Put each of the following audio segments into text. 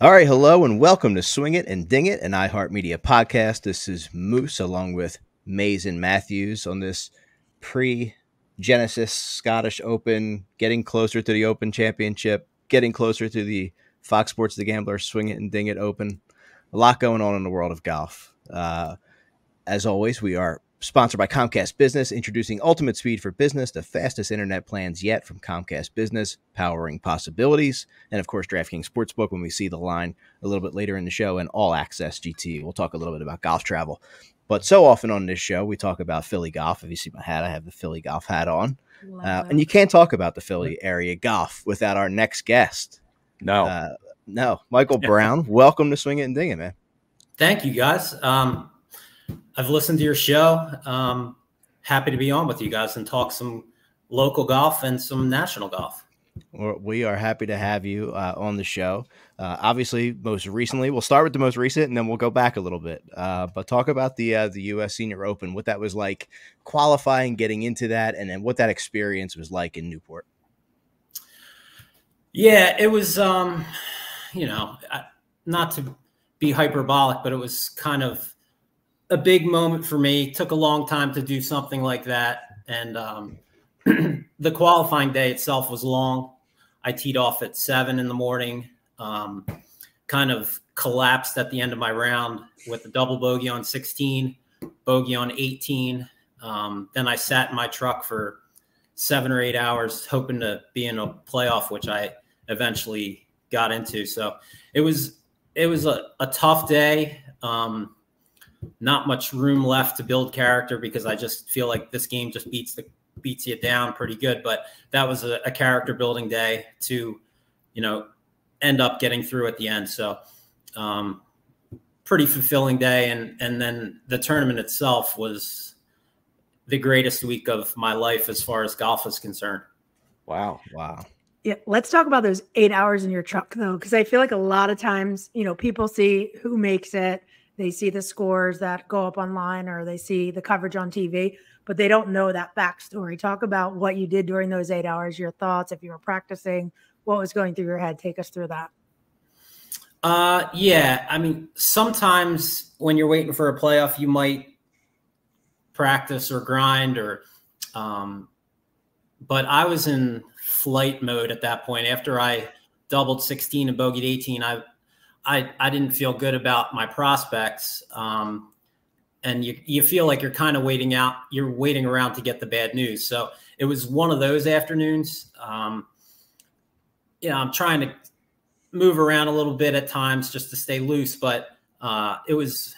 All right, hello and welcome to Swing It and Ding It, an iHeartMedia podcast. This is Moose along with Mays and Matthews on this pre-Genesis Scottish Open, getting closer to the Open Championship, getting closer to the Fox Sports The Gambler Swing It and Ding It Open. A lot going on in the world of golf. As always, we are sponsored by Comcast Business, introducing ultimate speed for business, the fastest internet plans yet from Comcast Business, powering possibilities. And of course, DraftKings Sportsbook when we see the line a little bit later in the show, and All Access GT. We'll talk a little bit about golf travel. But so often on this show, we talk about Philly golf. If you see my hat, I have the Philly golf hat on. And you can't talk about the Philly area golf without our next guest. No, Michael Brown, welcome to Swing It and Ding It, man. Thank you, guys. I've listened to your show. Happy to be on with you guys and talk some local golf and some national golf. We are happy to have you on the show. Obviously, most recently, we'll start with the most recent, and then we'll go back a little bit. But talk about the U.S. Senior Open, what that was like, qualifying, getting into that, and then what that experience was like in Newport. Yeah, it was, not to be hyperbolic, but it was kind of a big moment for me. It took a long time to do something like that. And the qualifying day itself was long. I teed off at 7 in the morning, kind of collapsed at the end of my round with a double bogey on 16, bogey on 18. Then I sat in my truck for 7 or 8 hours, hoping to be in a playoff, which I eventually got into. So it was a tough day. Not much room left to build character because I just feel like this game just beats you down pretty good. But that was a character building day to, end up getting through at the end. So pretty fulfilling day. And then the tournament itself was the greatest week of my life as far as golf is concerned. Wow. Yeah, let's talk about those 8 hours in your truck, though, because I feel like a lot of times, people see who makes it. They see the scores that go up online or they see the coverage on TV, but they don't know that backstory. Talk about what you did during those 8 hours, your thoughts, if you were practicing, what was going through your head. Take us through that. Yeah, I mean, sometimes when you're waiting for a playoff, you might practice or grind but I was in flight mode at that point. After I doubled 16 and bogeyed 18, I didn't feel good about my prospects. And you feel like you're kind of waiting around to get the bad news. So it was one of those afternoons. I'm trying to move around a little bit at times just to stay loose, but it was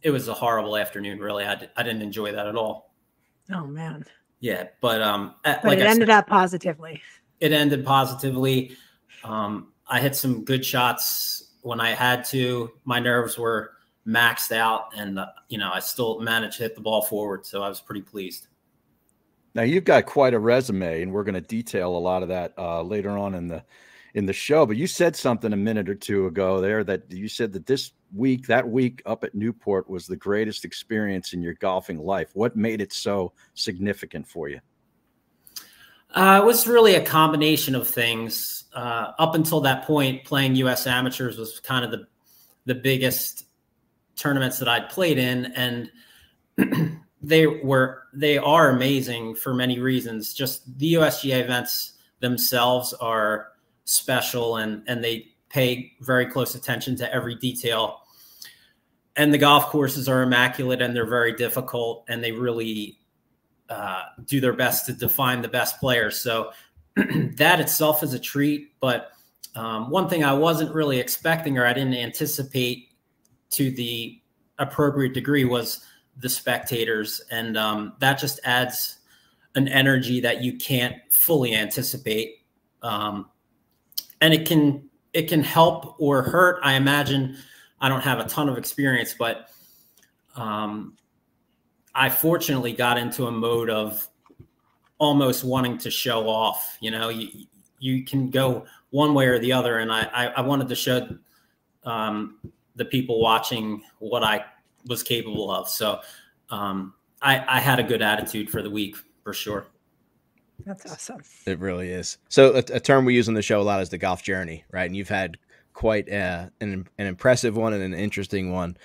a horrible afternoon. Really. I didn't enjoy that at all. Oh man. Yeah. But like it ended up positively. It ended positively. I hit some good shots when I had to. My nerves were maxed out, and I still managed to hit the ball forward, so I was pretty pleased. Now you've got quite a resume, and we're going to detail a lot of that later on in the show. But you said something a minute or two ago there that you said that that week up at Newport was the greatest experience in your golfing life. What made it so significant for you? It was really a combination of things. Up until that point, playing U.S. amateurs was kind of the biggest tournaments that I'd played in, and they are amazing for many reasons. Just the USGA events themselves are special, and they pay very close attention to every detail. And the golf courses are immaculate, and they're very difficult, and they really do their best to define the best players. So that itself is a treat. But one thing I wasn't really expecting, or I didn't anticipate to the appropriate degree, was the spectators. And that just adds an energy that you can't fully anticipate. And it can help or hurt. I imagine I don't have a ton of experience, but I fortunately got into a mode of almost wanting to show off. You can go one way or the other. And I wanted to show the people watching what I was capable of. So I had a good attitude for the week for sure. That's awesome. It really is. So a term we use on the show a lot is the golf journey, right? And you've had quite an impressive one and an interesting one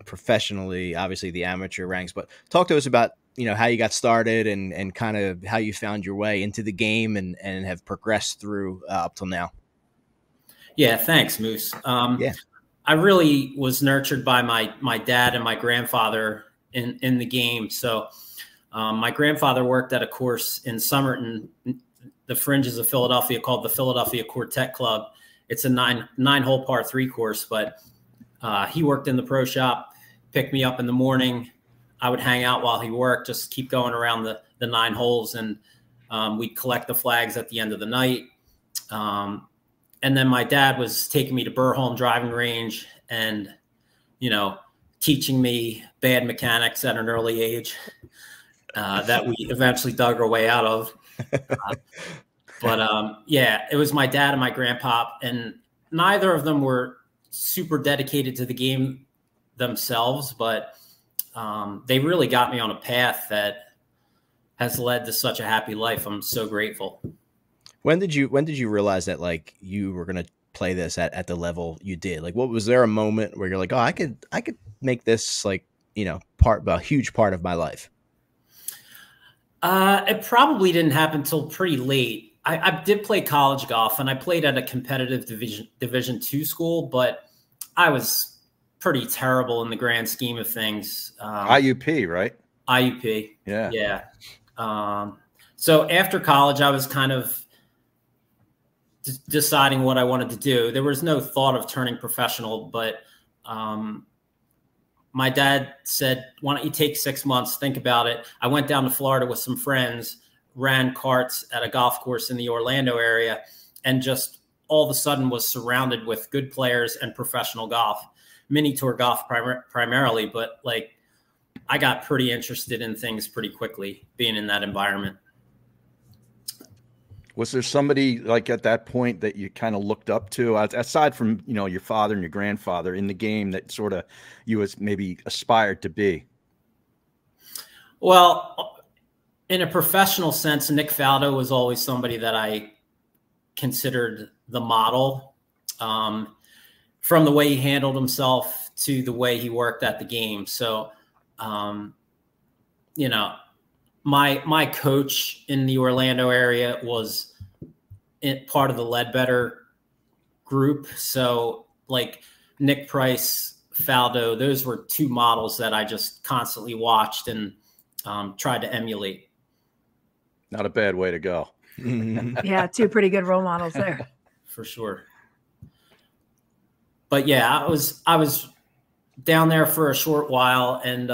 professionally, obviously the amateur ranks. But talk to us about, how you got started and kind of how you found your way into the game and have progressed through up till now. Yeah, thanks, Moose. Yeah. I really was nurtured by my dad and my grandfather in the game. So my grandfather worked at a course in Somerton, the fringes of Philadelphia, called the Philadelphia Quartet Club. It's a nine-hole par 3 course, but he worked in the pro shop, picked me up in the morning. I would hang out while he worked, just keep going around the 9 holes, and we'd collect the flags at the end of the night. And then my dad was taking me to Burholm driving range and, teaching me bad mechanics at an early age that we eventually dug our way out of. Yeah, it was my dad and my grandpa, and neither of them were super dedicated to the game themselves, but they really got me on a path that has led to such a happy life. I'm so grateful. When did you realize that like you were going to play this at the level you did? Like, what was there a moment where you're like, oh, I could make this like, a huge part of my life? It probably didn't happen till pretty late. I did play college golf, and I played at a competitive Division II school, but I was pretty terrible in the grand scheme of things. IUP, right? IUP. Yeah. Yeah. So after college, I was kind of deciding what I wanted to do. There was no thought of turning professional, but my dad said, why don't you take 6 months, think about it. I went down to Florida with some friends, ran carts at a golf course in the Orlando area, and just all of a sudden was surrounded with good players and professional golf, mini tour golf primarily. But like, I got pretty interested in things pretty quickly being in that environment. Was there somebody like at that point that you kind of looked up to, aside from, your father and your grandfather in the game, that sort of you was maybe aspired to be? Well, in a professional sense, Nick Faldo was always somebody that I considered the model, from the way he handled himself to the way he worked at the game. So, my coach in the Orlando area was part of the Ledbetter group. So like Nick Price, Faldo, those were 2 models that I just constantly watched and tried to emulate. Not a bad way to go. Yeah, 2 pretty good role models there. For sure. But yeah, I was down there for a short while, and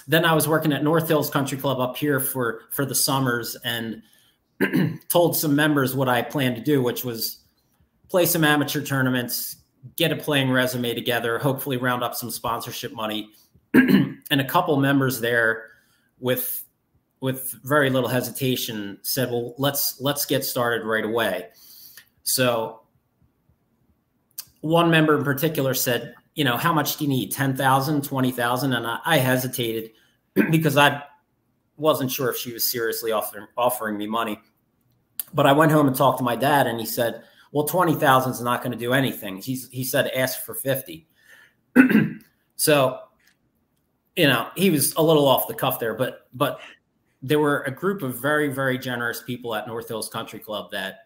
then I was working at North Hills Country Club up here for the summers, and told some members what I planned to do, which was play some amateur tournaments, get a playing resume together, hopefully round up some sponsorship money. And a couple members there with very little hesitation said, well, let's get started right away. So one member in particular said, how much do you need? 10,000, 20,000? And I hesitated because I wasn't sure if she was seriously offering me money. But I went home and talked to my dad, and he said, well, 20,000 is not going to do anything. He said, ask for 50. So, he was a little off the cuff there, but there were a group of very, very generous people at North Hills Country Club that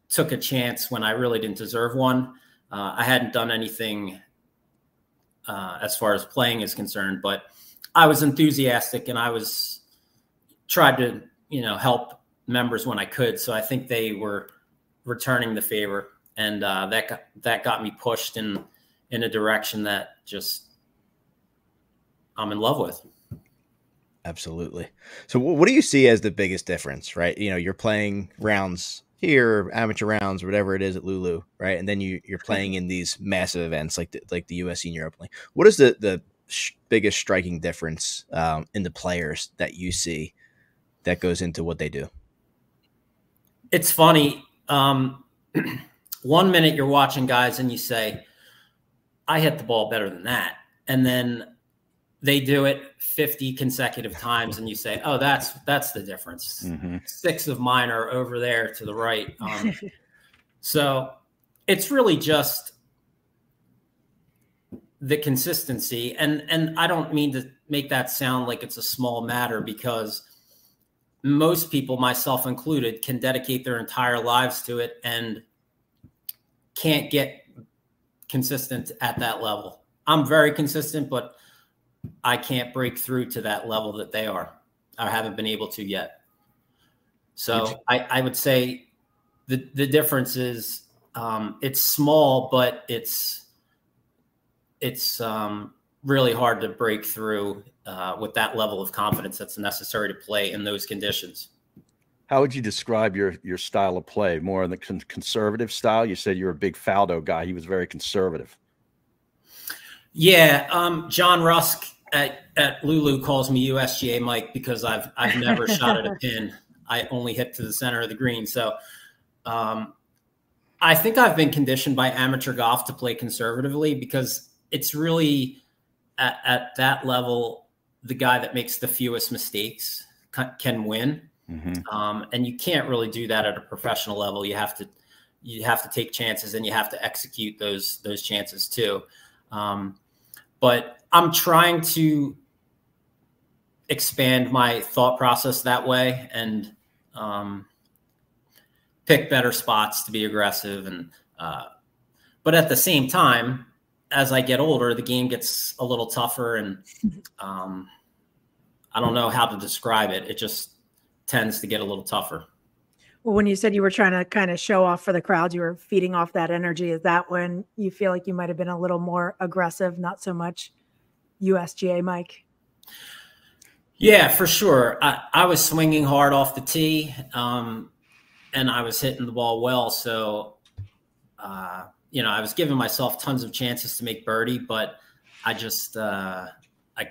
took a chance when I really didn't deserve one. I hadn't done anything as far as playing is concerned, but I was enthusiastic, and I was tried to, help members when I could. So I think they were returning the favor, and that got me pushed in a direction that just I'm in love with. Absolutely. So what do you see as the biggest difference, right? You're playing rounds here, amateur rounds, whatever it is at Lulu, right? And then you're playing in these massive events like the U.S. Senior Open. What is the biggest striking difference in the players that you see that goes into what they do? It's funny. 1 minute you're watching guys and you say, I hit the ball better than that. And then they do it 50 consecutive times, and you say, oh, that's the difference. Mm-hmm. 6 of mine are over there to the right. So it's really just the consistency. And I don't mean to make that sound like it's a small matter, because most people, myself included, can dedicate their entire lives to it and can't get consistent at that level. I'm very consistent, but I can't break through to that level that they are. I haven't been able to yet. So I would say the difference is it's small, but it's really hard to break through with that level of confidence that's necessary to play in those conditions. How would you describe your style of play? More in the conservative style? You said you're a big Faldo guy. He was very conservative. Yeah, John Rusk at Lulu calls me USGA Mike because I've never shot at a pin. I only hit to the center of the green. So I think I've been conditioned by amateur golf to play conservatively, because it's really at that level, the guy that makes the fewest mistakes can win. Mm-hmm. And you can't really do that at a professional level. You have to take chances, and you have to execute those chances too. But I'm trying to expand my thought process that way, and pick better spots to be aggressive. And but at the same time, as I get older, the game gets a little tougher, and I don't know how to describe it. It just tends to get a little tougher. Well, when you said you were trying to kind of show off for the crowd, you were feeding off that energy. Is that when you feel like you might have been a little more aggressive, not so much USGA Mike? Yeah, for sure. I was swinging hard off the tee, and I was hitting the ball well. So, I was giving myself tons of chances to make birdie, but I just I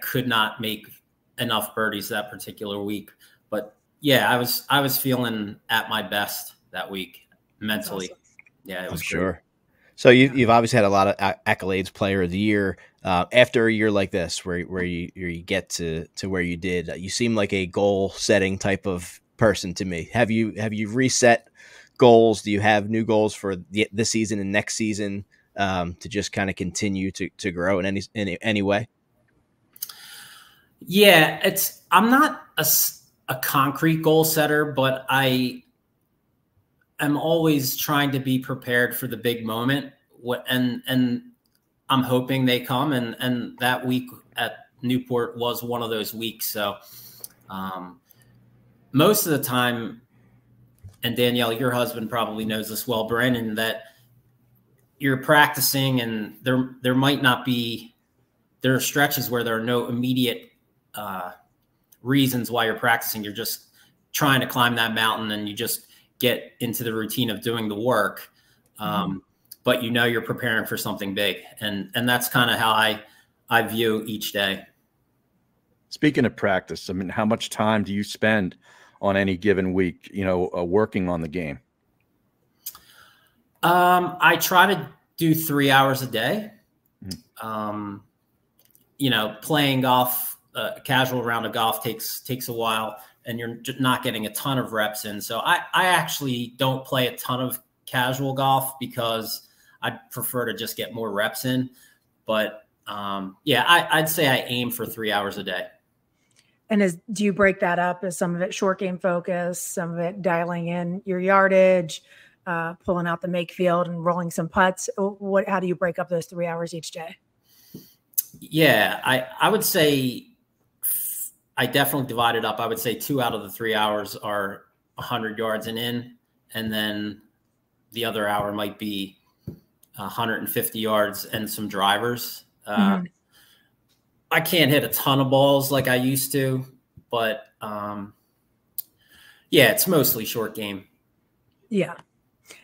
could not make enough birdies that particular week. But yeah, I was feeling at my best that week mentally. Awesome. Yeah, it was sure. So you've obviously had a lot of accolades, Player of the Year. After a year like this, where you get to where you did, you seem like a goal setting type of person to me. Have you reset goals? Do you have new goals for this season and next season to just kind of continue to grow in any way? Yeah, I'm not a concrete goal setter, but I am always trying to be prepared for the big moment. And I'm hoping they come. And that week at Newport was one of those weeks. So most of the time, and Danielle, your husband probably knows this well, Brandon, that you're practicing, and there might not be, there are stretches where there are no immediate reasons why you're practicing. You're just trying to climb that mountain, and you just get into the routine of doing the work. But you're preparing for something big. And that's kind of how I view each day. Speaking of practice, I mean, how much time do you spend on any given week, working on the game? I try to do 3 hours a day. Playing golf, a casual round of golf takes a while, and you're not getting a ton of reps in. So I actually don't play a ton of casual golf because I'd prefer to just get more reps in. But I'd say I aim for 3 hours a day. And do you break that up? Is some of it short game focus, some of it dialing in your yardage, pulling out the make field and rolling some putts? How do you break up those 3 hours each day? Yeah, I would say I definitely divide it up. I would say 2 out of the 3 hours are 100 yards and in, and then the other hour might be 150 yards and some drivers. I can't hit a ton of balls like I used to, but it's mostly short game. Yeah.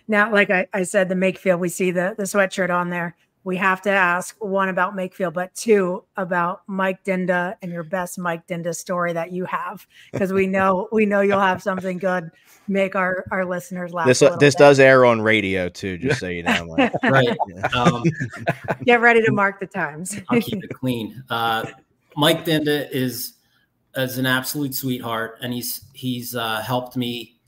Now, like I said, the make field, we see the sweatshirt on there. We have to ask, one, about Makefield, but two, about Mike Dinda and your best Mike Dinda story that you have, because we know you'll have something good, make our listeners laugh. This does air on radio too, just so you know. Right. Get ready to mark the times. I'll keep it clean. Mike Dinda is an absolute sweetheart, and he's helped me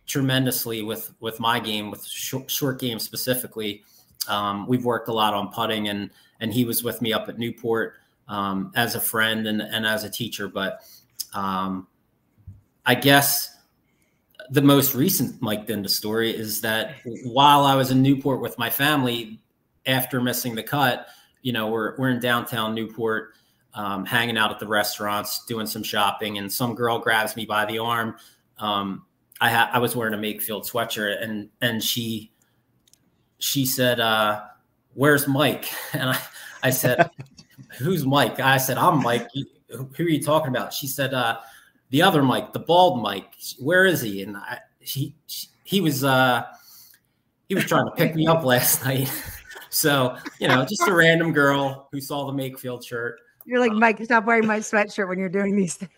tremendously with my game, with short game specifically. We've worked a lot on putting, and he was with me up at Newport as a friend and as a teacher. But I guess the most recent Mike Dinda story is that while I was in Newport with my family, after missing the cut, you know, we're in downtown Newport, hanging out at the restaurants, doing some shopping, and some girl grabs me by the arm. I was wearing a Makefield sweatshirt, and she said, "Where's Mike?" And I said, "Who's Mike?" I said, "I'm Mike. Who are you talking about?" She said, "The other Mike, the bald Mike. Where is he?" And he was trying to pick me up last night. So, you know, just a random girl who saw the Makefield shirt. You're like, Mike, stop wearing my sweatshirt when you're doing these things.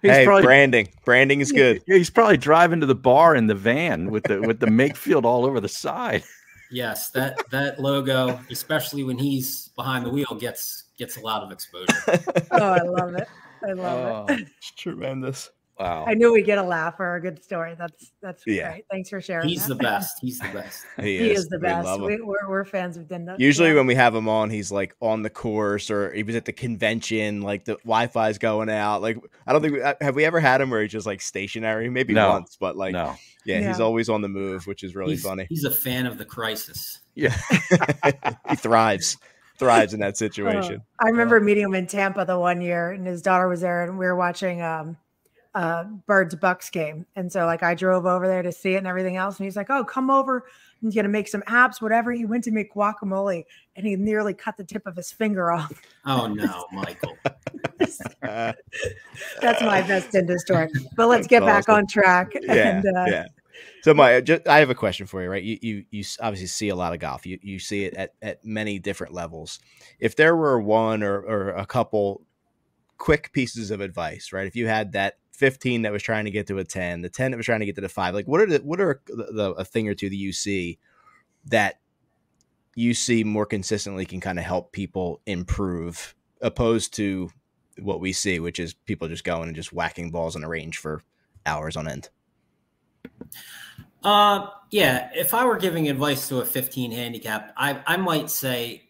Hey, branding is good. Yeah, he's probably driving to the bar in the van with the Makefield all over the side. Yes, that logo, especially when he's behind the wheel, gets a lot of exposure. Oh, I love it. I love it. It's tremendous. Wow. I knew we'd get a laugh or a good story. That's Yeah. great. Thanks for sharing. He's the best. He's the best. He is the We best. love him. We're fans of Dinda. Usually Yeah. when we have him on, he's like on the course, or he was at the convention, like the Wi-Fi's going out. Like, I don't think have we ever had him where he's just like stationary? Maybe No. once, but like, No. yeah, he's No. always on the move, which is really funny. He's a fan of the crisis. Yeah. He thrives in that situation. I remember meeting him in Tampa the one year, and his daughter was there, and we were watching Birds Bucks game. And so like I drove over there to see it and everything else. And he's like, "Oh, come over. He's going to make some apps, whatever." He went to make guacamole and he nearly cut the tip of his finger off. Oh no, Michael. That's my best Dinda story. But let's get back on track. Yeah, yeah. So I have a question for you, right? You obviously see a lot of golf. You see it at many different levels. If there were one or a couple quick pieces of advice, right? If you had that 15 that was trying to get to a 10, the 10 that was trying to get to the 5, like what are a thing or two that you see more consistently can kind of help people improve, opposed to what we see, which is people just going and just whacking balls on a range for hours on end? Yeah, if I were giving advice to a 15 handicap, I might say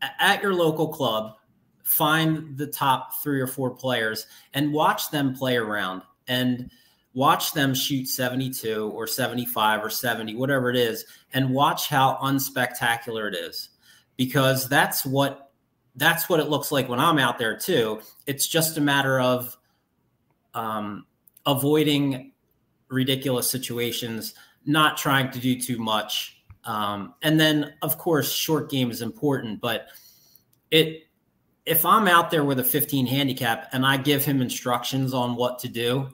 at your local club, find the top 3 or 4 players and watch them play around and watch them shoot 72 or 75 or 70, whatever it is, and watch how unspectacular it is, because that's what it looks like when I'm out there too. It's just a matter of avoiding ridiculous situations, not trying to do too much. And then of course, short game is important, but if I'm out there with a 15 handicap and I give him instructions on what to do,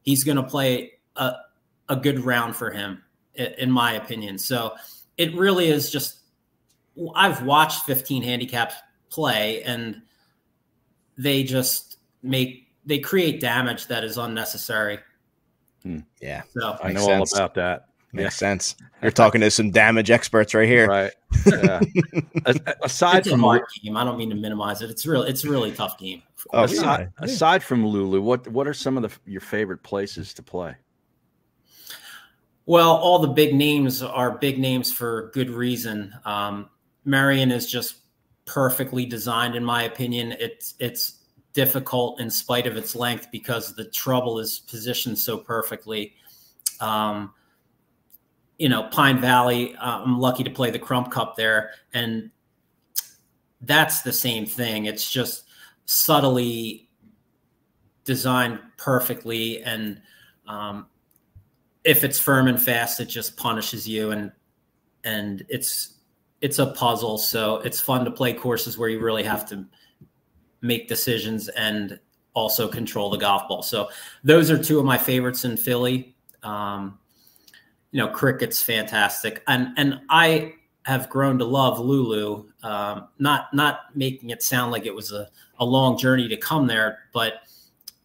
he's going to play a good round for him, in my opinion. So it really is just, I've watched 15 handicaps play and they create damage that is unnecessary. Yeah. So I know all about that. Makes sense. You're talking to some damage experts right here. Right. Yeah. Aside it's from a hard game, I don't mean to minimize it. It's a really tough game. Aside from Lulu, what are some of your favorite places to play? Well, all the big names are big names for good reason. Merion is just perfectly designed, in my opinion. It's difficult in spite of its length because the trouble is positioned so perfectly. You know, Pine Valley, I'm lucky to play the Crump Cup there, and that's the same thing. It's just subtly designed perfectly, and if it's firm and fast, it just punishes you, and it's a puzzle. So it's fun to play courses where you really have to make decisions and also control the golf ball. So those are 2 of my favorites in Philly. You know, Cricket's fantastic. And I have grown to love Lulu, not making it sound like it was a long journey to come there, but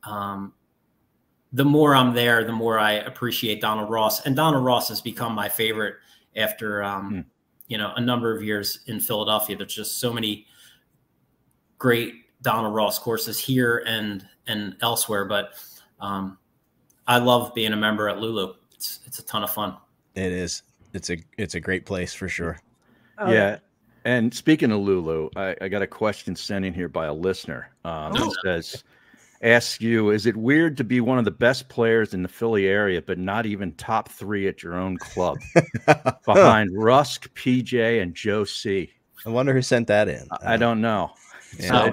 the more I'm there, the more I appreciate Donald Ross. And Donald Ross has become my favorite after, you know, a number of years in Philadelphia. There's just so many great Donald Ross courses here and elsewhere, but I love being a member at Lulu. it's a ton of fun. It is. It's a great place for sure. Oh, Yeah. And speaking of Lulu, I got a question sent in here by a listener. It says, ask you, is it weird to be one of the best players in the Philly area, but not even top 3 at your own club behind Rusk, PJ, and Joe C? I wonder who sent that in. I don't know. Yeah.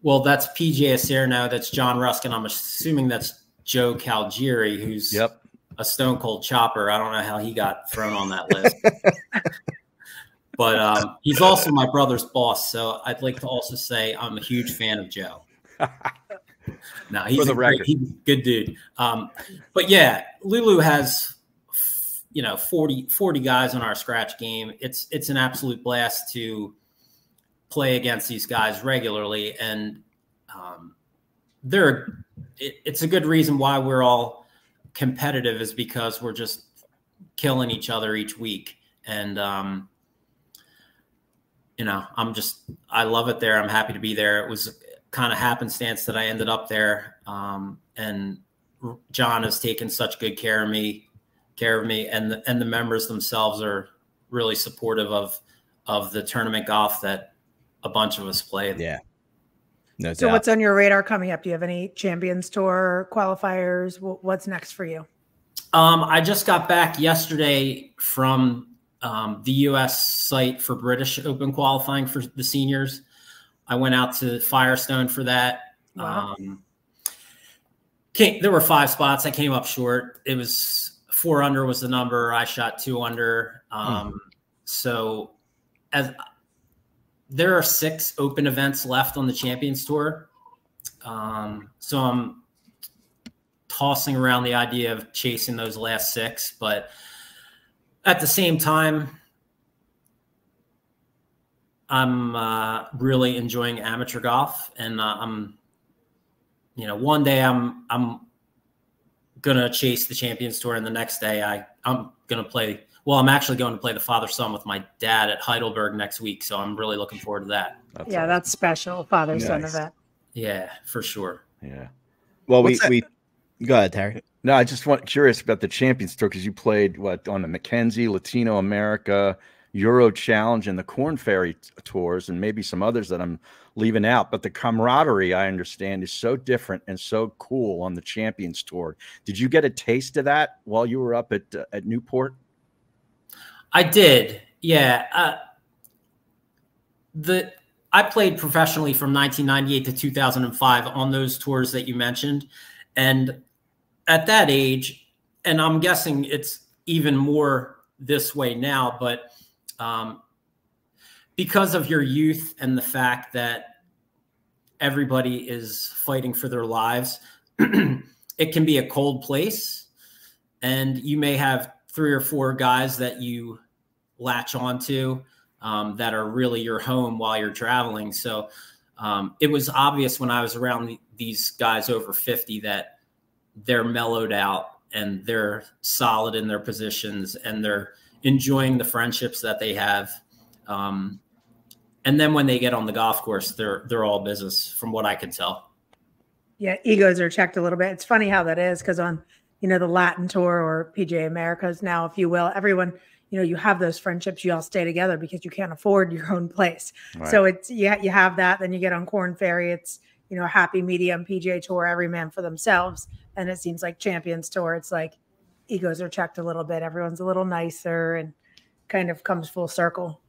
Well, that's PJ Acerno. That's John Rusk. And I'm assuming that's Joe Calgieri, who's a stone cold chopper. I don't know how he got thrown on that list. But he's also my brother's boss. So I'd like to also say I'm a huge fan of Joe. No, he's he's a good dude. But yeah, Lulu has, 40 guys on our scratch game. It's an absolute blast to play against these guys regularly. And it's a good reason why we're all competitive, is because we're just killing each other each week. And, I love it there. I'm happy to be there. It was kind of happenstance that I ended up there. And John has taken such good care of me, and the members themselves are really supportive of the tournament golf that a bunch of us played. Yeah. No so doubt. What's on your radar coming up? Do you have any Champions Tour qualifiers? What's next for you? I just got back yesterday from the U.S. site for British Open qualifying for the seniors. I went out to Firestone for that. Wow. There were 5 spots. I came up short. It was 4 under was the number. I shot 2 under. So as there are 6 open events left on the Champions Tour. So I'm tossing around the idea of chasing those last 6, but at the same time, I'm really enjoying amateur golf, and one day I'm gonna chase the Champions Tour, and the next day I'm gonna play. Well, I'm actually going to play the father-son with my dad at Heidelberg next week, so I'm really looking forward to that. That's special, father-son event. Yeah, for sure. Yeah. Well, we go ahead, Terry. No, I just curious about the Champions Tour, because you played on the Mackenzie, Latino America, Euro Challenge, and the Corn Ferry tours, and maybe some others that I'm leaving out. But the camaraderie, I understand, is so different and so cool on the Champions Tour. Did you get a taste of that while you were up at Newport? I did. Yeah. I played professionally from 1998 to 2005 on those tours that you mentioned. And at that age, and I'm guessing it's even more this way now, but because of your youth and the fact that everybody is fighting for their lives, it can be a cold place. And you may have 3 or 4 guys that you latch onto that are really your home while you're traveling. So it was obvious when I was around these guys over 50 that they're mellowed out and they're solid in their positions and they're enjoying the friendships that they have. And then when they get on the golf course, they're all business from what I can tell. Yeah. Egos are checked a little bit. It's funny how that is, because on, the Latin Tour or PGA Americas now, if you will, everyone, you have those friendships, you all stay together because you can't afford your own place. Right. So it's, you have that, then you get on Corn Ferry. It's, a happy medium. PGA Tour, every man for themselves. And it seems like Champions Tour, it's like egos are checked a little bit. Everyone's a little nicer and kind of comes full circle.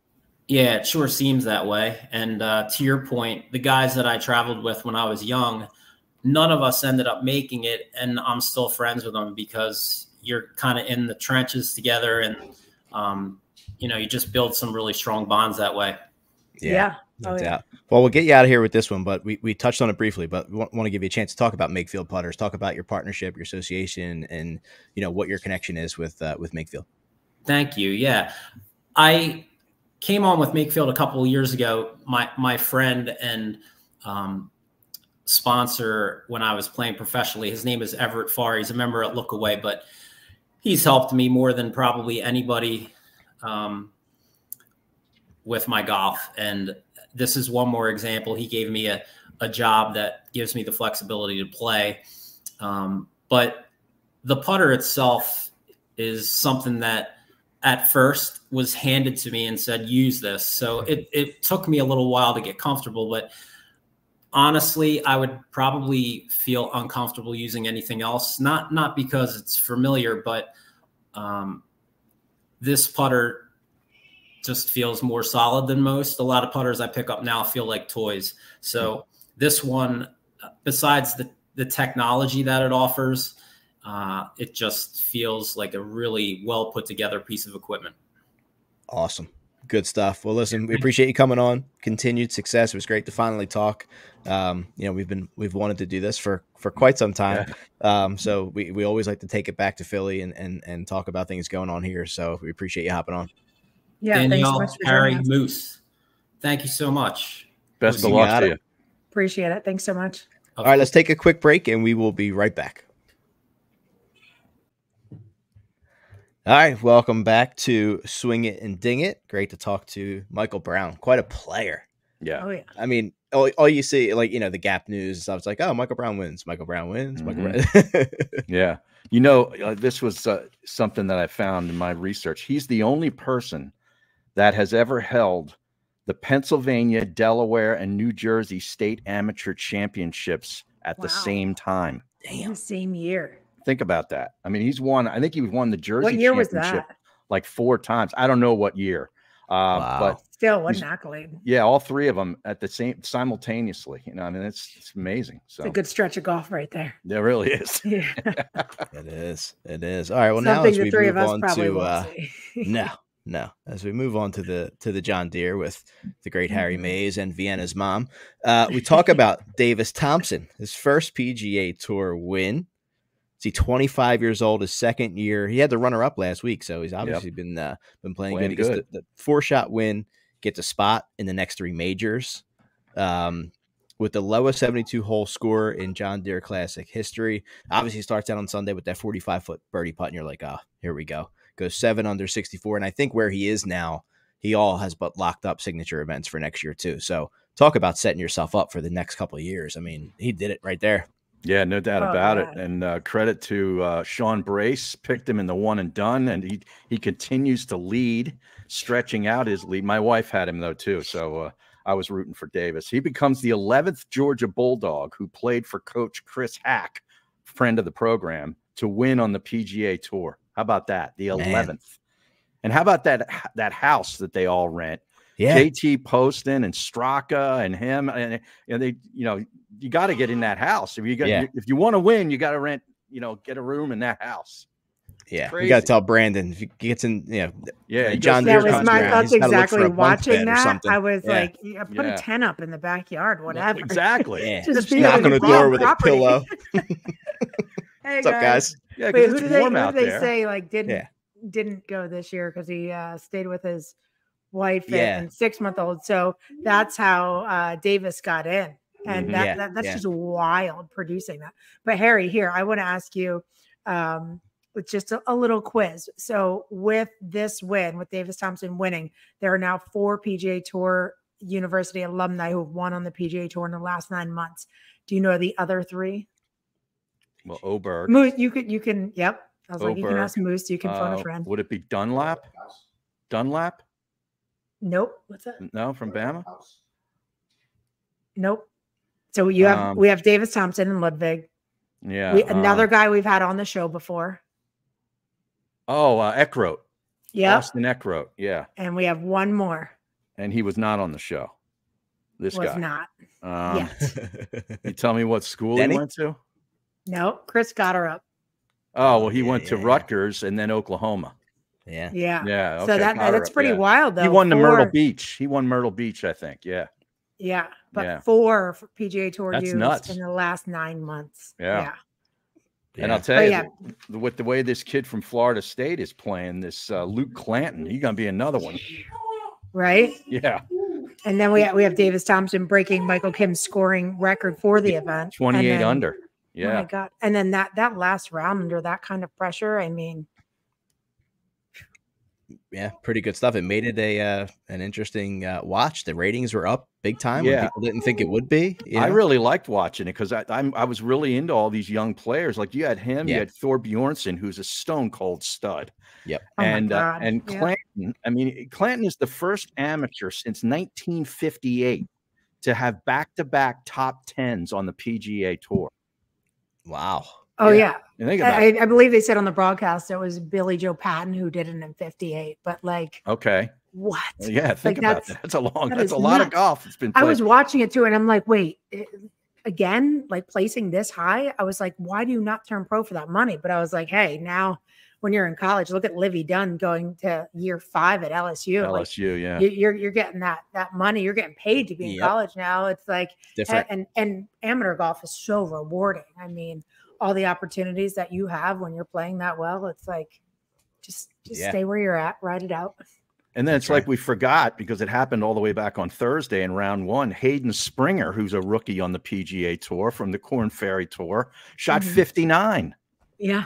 Yeah, it sure seems that way. And to your point, the guys that I traveled with when I was young, none of us ended up making it. And I'm still friends with them because you're kind of in the trenches together. And, you just build some really strong bonds that way. Yeah. No doubt. Well, we'll get you out of here with this one, but we touched on it briefly, but we want to give you a chance to talk about Makefield Putters, talk about your partnership, your association, and, what your connection is with Makefield. Thank you. Yeah. I came on with Makefield a couple of years ago. My friend and sponsor when I was playing professionally, his name is Everett Farr. He's a member at Lookaway, but he's helped me more than probably anybody with my golf. And this is one more example. He gave me a job that gives me the flexibility to play. But the putter itself is something that at first was handed to me and said, use this. So it took me a little while to get comfortable, but honestly, I would probably feel uncomfortable using anything else. Not because it's familiar, but this putter just feels more solid than most. A lot of putters I pick up now feel like toys. So this one, besides the technology that it offers, it just feels like a really well put together piece of equipment. Awesome. Good stuff. Well, listen, we appreciate you coming on. Continued success. It was great to finally talk. You know, we've wanted to do this for quite some time. Yeah. So we always like to take it back to Philly and talk about things going on here. So we appreciate you hopping on. Yeah. Danielle, thanks so much for Harry, joining us. Moose. Thank you so much. Best of luck to you. Appreciate it. Thanks so much. All right, let's take a quick break and we will be right back. All right, welcome back to Swing It and Ding It. Great to talk to Michael Brown. Quite a player. Yeah. Oh, yeah. I mean, all you see, like, you know, the Gap News and stuff. It's like, oh, Michael Brown wins. Michael Brown wins. Mm-hmm. Michael Brown. Yeah. You know, this was something that I found in my research. He's the only person that has ever held the Pennsylvania, Delaware, and New Jersey state amateur championships at the same time. Damn. The same year. Think about that. I mean, I think he won the Jersey What year was championship that? like 4 times. I don't know what year. Wow. But still what an accolade. Yeah, all 3 of them at the same simultaneously. You know, I mean, it's amazing. So it's a good stretch of golf right there. There really is. Yeah. It is. It is. All right. Well, something now as the we 3 move of us on probably to won't see. No. As we move on to the John Deere with the great Harry Mays and Vienna's mom, we talk about Davis Thompson, his first PGA Tour win. He's 25 years old, his second year. He had the runner-up last week, so he's obviously been playing good. He gets the 4-shot win, gets a spot in the next 3 majors, with the lowest 72-hole score in John Deere Classic history. Obviously, he starts out on Sunday with that 45-foot birdie putt, and you're like, oh, here we go. Goes 7 under 64, and I think where he is now, he all has but locked up signature events for next year too. So talk about setting yourself up for the next couple of years. I mean, he did it right there. Yeah, no doubt about it. And credit to Sean Brace, picked him in the one and done, and he continues to lead, stretching out his lead. My wife had him though too, so I was rooting for Davis. He becomes the 11th Georgia Bulldog who played for Coach Chris Hack, friend of the program, to win on the PGA Tour. How about that? The 11th. And how about that house that they all rent? Yeah. JT Poston and Straka and him, and they, you got to get in that house. If you want to win, you got to rent, get a room in that house. Yeah, you got to tell Brandon if he gets in. John Deere. That was my thoughts exactly. Watching that, I was like, put a tent up in the backyard, whatever. Exactly. Yeah. Just knock on the door with a pillow. Hey, what's up, guys? Yeah, wait, who did they say like didn't go this year because he stayed with his wife and 6-month-old? So that's how Davis got in, and that's just wild producing that. But Harry, here I want to ask you with just a little quiz. So with this win, with Davis Thompson winning, there are now 4 PGA Tour University alumni who have won on the PGA Tour in the last 9 months. Do you know the other 3? Well, Oberg. Moose, you can. Yep. I was like, you can ask Moose. You can phone a friend. Would it be Dunlap? Dunlap? Nope. What's that? No, from Bama. Nope. So we have Davis Thompson and Ludwig. Yeah. Another guy we've had on the show before. Oh, Eckroat. Yeah. Austin Eckroat. Yeah. And we have one more. And he was not on the show. This guy was not. Yet. You tell me what school he went to? No, Chris Gotterup. Oh, well, he went to Rutgers and then Oklahoma. Yeah. Okay, so that's pretty wild, though. He won the Myrtle Beach. I think. Yeah. Yeah, but 4 PGA Tour That's dues nuts. in the last 9 months. Yeah. And I'll tell you, with the way this kid from Florida State is playing, this Luke Clanton, he's going to be another one. Right? Yeah. And then we have Davis Thompson breaking Michael Kim's scoring record for the event. 28 under. Yeah. Oh my God. And then that last round under that kind of pressure, I mean. Yeah, pretty good stuff. It made it an interesting watch. The ratings were up big time when people didn't think it would be. I really liked watching it because I was really into all these young players. Like you had him, you had Thor Bjornsson, who's a stone cold stud. Yep. And Clanton. I mean, Clanton is the first amateur since 1958 to have back-to-back top 10s on the PGA Tour. Wow. Oh yeah. I believe they said on the broadcast it was Billy Joe Patton who did it in 58. But like, okay, what? Yeah, think about that. That's a lot nuts. Of golf. It's been played. I was watching it too, and I'm like, wait, again, like placing this high. I was like, why do you not turn pro for that money? But I was like, hey, now when you're in college, look at Livy Dunn going to year 5 at LSU. LSU, like, you're getting that money. You're getting paid to be in college now. It's like different. And amateur golf is so rewarding. I mean, all the opportunities that you have when you're playing that well, it's like just stay where you're at, ride it out. And then it's like we forgot because it happened all the way back on Thursday in round 1. Hayden Springer, who's a rookie on the PGA Tour from the Korn Ferry Tour, shot 59. Yeah.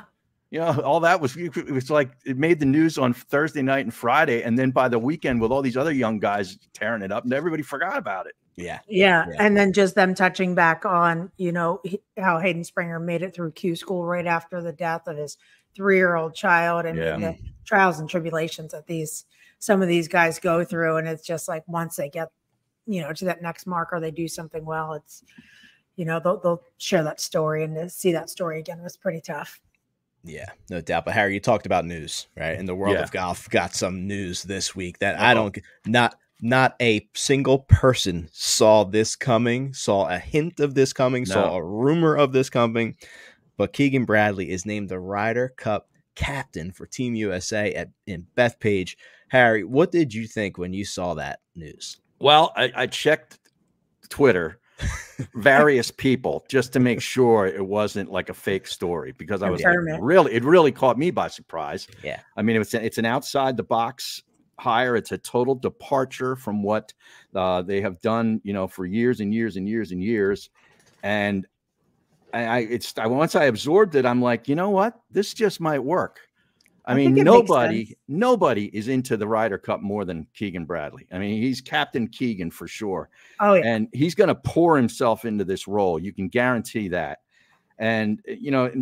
You know, all that it was like it made the news on Thursday night and Friday. And then by the weekend with all these other young guys tearing it up, and everybody forgot about it. Yeah. And then just them touching back on, you know, how Hayden Springer made it through Q school right after the death of his 3-year-old child and the trials and tribulations that some of these guys go through. And it's just like, once they get, you know, to that next mark or they do something well, it's, you know, they'll share that story, and to see that story again was pretty tough. Yeah, no doubt. But Harry, you talked about news, right? And the world of golf got some news this week that not a single person saw this coming, saw a hint of this coming, saw a rumor of this coming. But Keegan Bradley is named the Ryder Cup captain for Team USA in Bethpage. Harry, what did you think when you saw that news? Well, I checked Twitter, various people, just to make sure it wasn't like a fake story, because I was like, it really caught me by surprise. Yeah. I mean, it's an outside the box hire. It's a total departure from what they have done, you know, for years and years and years and years. And once I absorbed it, I'm like, you know what? This just might work. I mean, nobody is into the Ryder Cup more than Keegan Bradley. I mean, he's Captain Keegan for sure. Oh, yeah. And he's going to pour himself into this role. You can guarantee that. And, you know,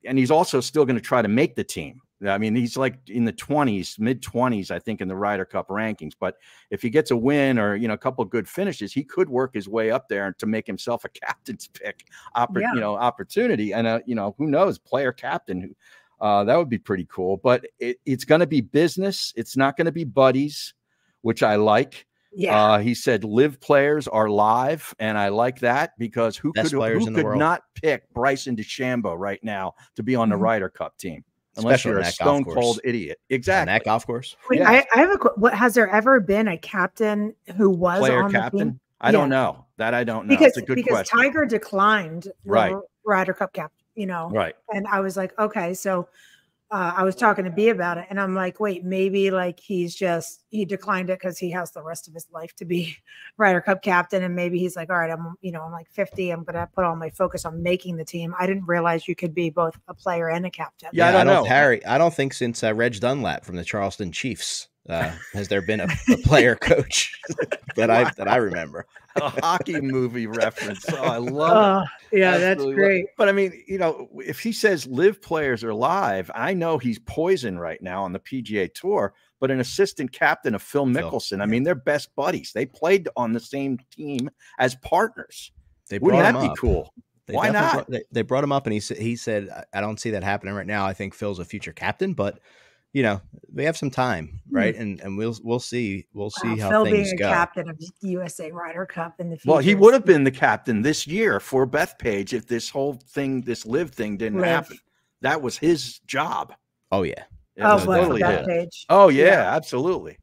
and he's also still going to try to make the team. I mean, he's like in the 20s, mid-20s, I think, in the Ryder Cup rankings. But if he gets a win or, you know, a couple of good finishes, he could work his way up there to make himself a captain's pick opportunity. And, you know, who knows, player captain. That would be pretty cool. But it's going to be business. It's not going to be buddies, which I like. Yeah. He said live players are live, and I like that, because who could not pick Bryson DeChambeau right now to be on the Ryder Cup team? Unless you're a stone cold idiot. Exactly. On that golf course. Wait, I have what has there ever been a captain who was player on captain? The team? I don't know. That I don't know. Because, it's a good question. Tiger declined the Ryder Cup captain, you know. Right. And I was like, okay, so I was talking to B about it, and I'm like, wait, maybe like he declined it because he has the rest of his life to be Ryder Cup captain, and maybe he's like, all right, I'm like 50, I'm gonna put all my focus on making the team. I didn't realize you could be both a player and a captain. Yeah, I don't know, Harry. I don't think since Reg Dunlap from the Charleston Chiefs has there been a player coach that I remember. A hockey movie reference. Oh, I love it. Yeah, that's great. But I mean, you know, if he says live players are live, I know he's poison right now on the PGA Tour, but an assistant captain of Phil Mickelson, I mean, they're best buddies. They played on the same team as partners. Wouldn't that be cool? Why not? They brought him up, and he said, I don't see that happening right now. I think Phil's a future captain, but you know, we have some time, right? And we'll see. We'll see how Phil things being go. A captain of USA Ryder Cup in the future. Well, he would have been the captain this year for Bethpage if this whole thing, this live thing, didn't happen. That was his job. Oh yeah. Totally Bethpage. Oh yeah, absolutely.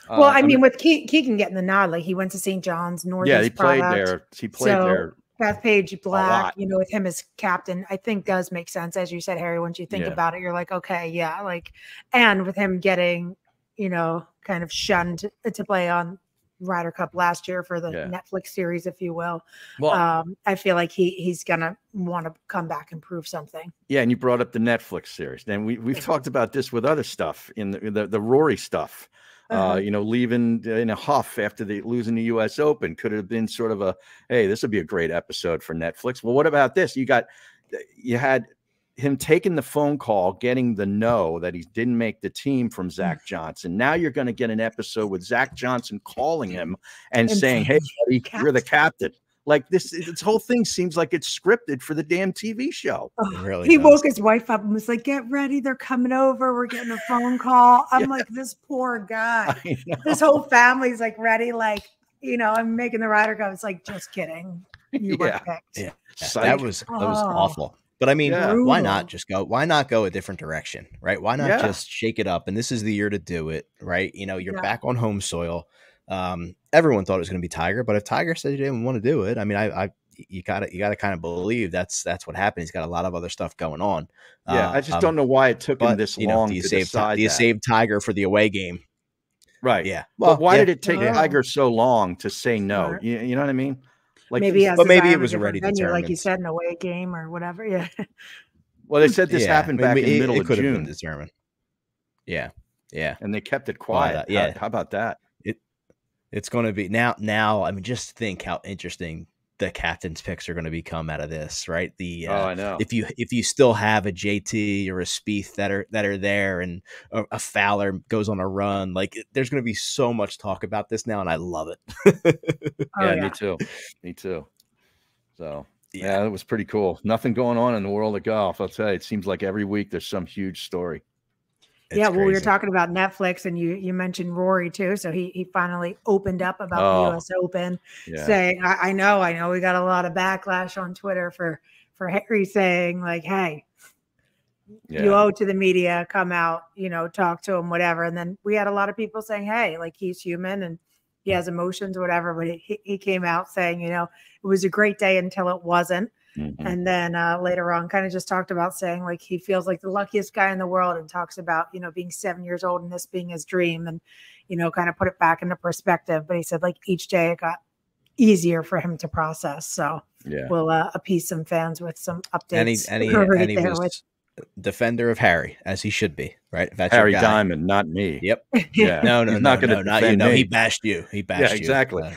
Well, I mean, with Keegan getting the nod, like he went to St. John's, Northeast. Yeah, he played there. He played there. Bethpage Black, you know, with him as captain, I think does make sense. As you said, Harry, once you think about it, you're like, okay, yeah, like, and with him getting, you know, kind of shunned to play on Ryder Cup last year for the Yeah. Netflix series, if you will. Well, I feel like he's gonna want to come back and prove something. yeah, and you brought up the Netflix series. And we've talked about this with other stuff in the Rory stuff. Leaving in a huff after losing the U.S. Open could have been sort of hey, this would be a great episode for Netflix. Well, what about this? You had him taking the phone call, getting the no that he didn't make the team from Zach Johnson. Now you're going to get an episode with Zach Johnson calling him and saying, "Hey, buddy, you're the captain." Like this whole thing seems like it's scripted for the damn TV show. Really he does. woke his wife up and was like, "Get ready, they're coming over. We're getting a phone call." I'm like, this poor guy. This whole family's like ready, like, I'm making the Ryder Cup. It's like, just kidding. You were picked. Yeah. That was awful. But I mean, why not just go? Why not go a different direction, right? Why not just shake it up? And this is the year to do it, right? You're back on home soil. Everyone thought it was going to be Tiger, but if Tiger said he didn't want to do it, I mean, you gotta kind of believe that's what happened. He's got a lot of other stuff going on. Yeah, I just don't know why it took him this long do you to decide. Do you save Tiger for the away game? Right. Yeah. Well, why did it take Tiger so long to say no? You know what I mean? Like maybe it was already determined, like you said, an away game or whatever. Yeah. Well, they said this happened back in the middle of June. Determined. Yeah. Yeah. And they kept it quiet. How about that? It's going to be now. I mean, just think how interesting the captain's picks are going to become out of this, right? I know. If you still have a JT or a Spieth that are there, and a Fowler goes on a run, like there's going to be so much talk about this now, and I love it. Me too. So yeah, it was pretty cool. Nothing going on in the world of golf. I'll tell you, it seems like every week there's some huge story. Well, we were talking about Netflix, and you mentioned Rory too. So he finally opened up about the U.S. Open, saying, "I know, we got a lot of backlash on Twitter for Harry saying like, hey, you owe to the media, come out, talk to him, whatever." And then we had a lot of people saying, "Hey, like he's human and he has emotions, whatever." But he came out saying, it was a great day until it wasn't. Mm-hmm. And then later on kind of just talked about saying like he feels like the luckiest guy in the world, and talks about, being 7 years old and this being his dream, and, kind of put it back into perspective. But he said like each day it got easier for him to process. So we'll appease some fans with some updates. And he was defender of Harry, as he should be, right? If that's Harry Diamond, not me. Yep. Yeah. No, not you. No, he bashed you. He bashed you. Exactly.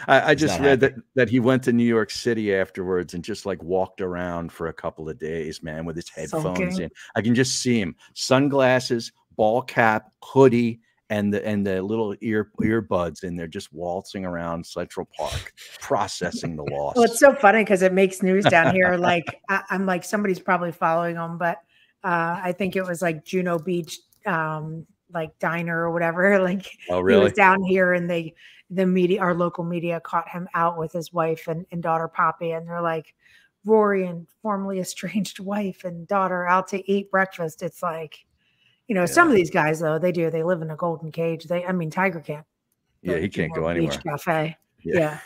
I just read that he went to New York City afterwards and just like walked around for a couple of days, man, with his headphones in. I can just see him, sunglasses, ball cap, hoodie, and the little earbuds in there, just waltzing around Central Park, processing the loss. Well, it's so funny because it makes news down here. Like I'm like, somebody's probably following him, but I think it was like Juno Beach, like diner or whatever. Like, oh really? He was down here, and the media, our local media, caught him out with his wife and daughter Poppy, and they're like, Rory and formerly estranged wife and daughter out to eat breakfast. It's like, some of these guys, though, they live in a golden cage. Tiger can't. Yeah, he can't go anywhere. Beach cafe. Yeah.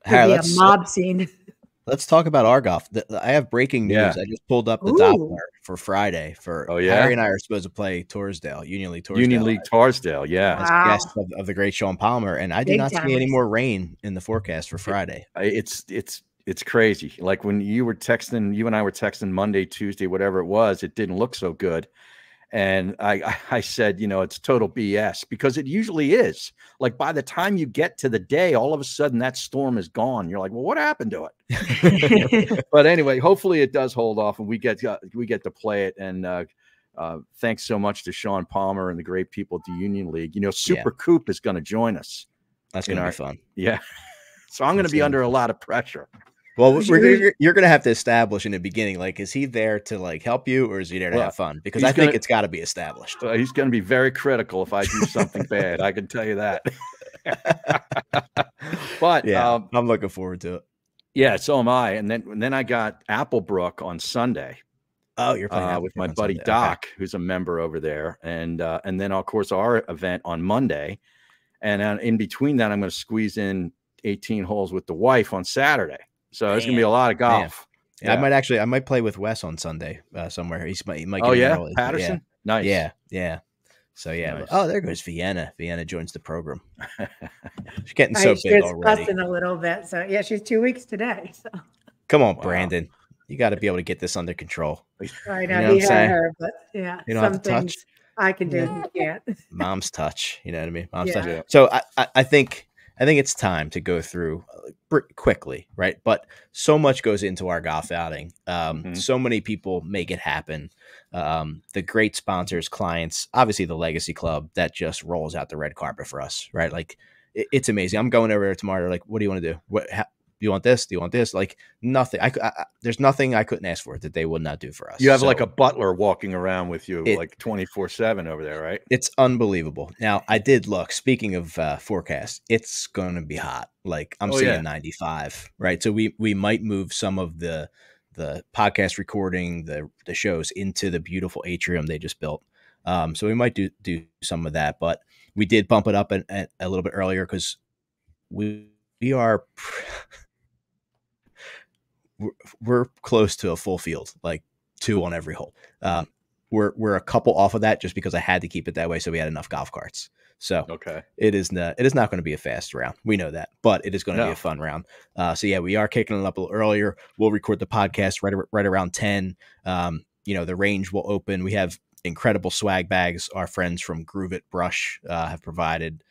Harry, a mob scene. Let's talk about our golf. I have breaking news. I just pulled up the Doppler for Friday. Harry and I are supposed to play Torresdale, Union League Torresdale. Union League Torresdale, yeah. As guest of the great Sean Palmer. And I did not see any more rain in the forecast for Friday. It's crazy. Like when you and I were texting Monday, Tuesday, whatever it was, it didn't look so good. And I said, it's total BS, because it usually is. Like by the time you get to the day, all of a sudden that storm is gone. You're like, well, what happened to it? But anyway, hopefully it does hold off and we get to play it. And thanks so much to Sean Palmer and the great people at the Union League. Super Coop is going to join us. That's going to be fun. Yeah. So I'm going to be under a lot of pressure. Well, you're going to have to establish in the beginning, like, is he there to like help you, or is he there to have fun? Because I think it's got to be established. He's going to be very critical if I do something bad. I can tell you that. But yeah, I'm looking forward to it. Yeah, so am I. And then I got Applebrook on Sunday. Oh, you're playing with my buddy Sunday. Doc, who's a member over there, and then of course our event on Monday, and in between that I'm going to squeeze in 18 holes with the wife on Saturday. So there's gonna be a lot of golf. Yeah. I might play with Wes on Sunday somewhere. He might. Oh yeah, Patterson. Yeah. Nice. Yeah. So yeah. Nice. Oh, there goes Vienna. Vienna joins the program. She's getting so big already. Busting a little bit. So yeah, she's 2 weeks today. So come on, Brandon. You got to be able to get this under control. I know, he had her, but yeah, you don't have to touch. I can do. He can't. Mom's touch. You know what I mean? Mom's touch. Yeah. So I think it's time to go through quickly, right? But so much goes into our golf outing. So many people make it happen. The great sponsors, clients, obviously the Legacy Club that just rolls out the red carpet for us, right? Like it's amazing. I'm going over there tomorrow. They're like, what do you want to do? Do you want this? Do you want this? Like nothing. There's nothing I couldn't ask for that they would not do for us. You have like a butler walking around with you like 24/7 over there, right? It's unbelievable. Now I did look, speaking of forecast, it's going to be hot. Like I'm seeing 95, right? So we might move some of the podcast recording, the shows into the beautiful atrium they just built. So we might do some of that, but we did bump it up a little bit earlier because we are we're close to a full field, like 2 on every hole. We're a couple off of that just because I had to keep it that way so we had enough golf carts. So it is not going to be a fast round. We know that, but it is going to be a fun round. So yeah, we are kicking it up a little earlier. We'll record the podcast right around 10. The range will open. We have incredible swag bags. Our friends from Groove It Brush have provided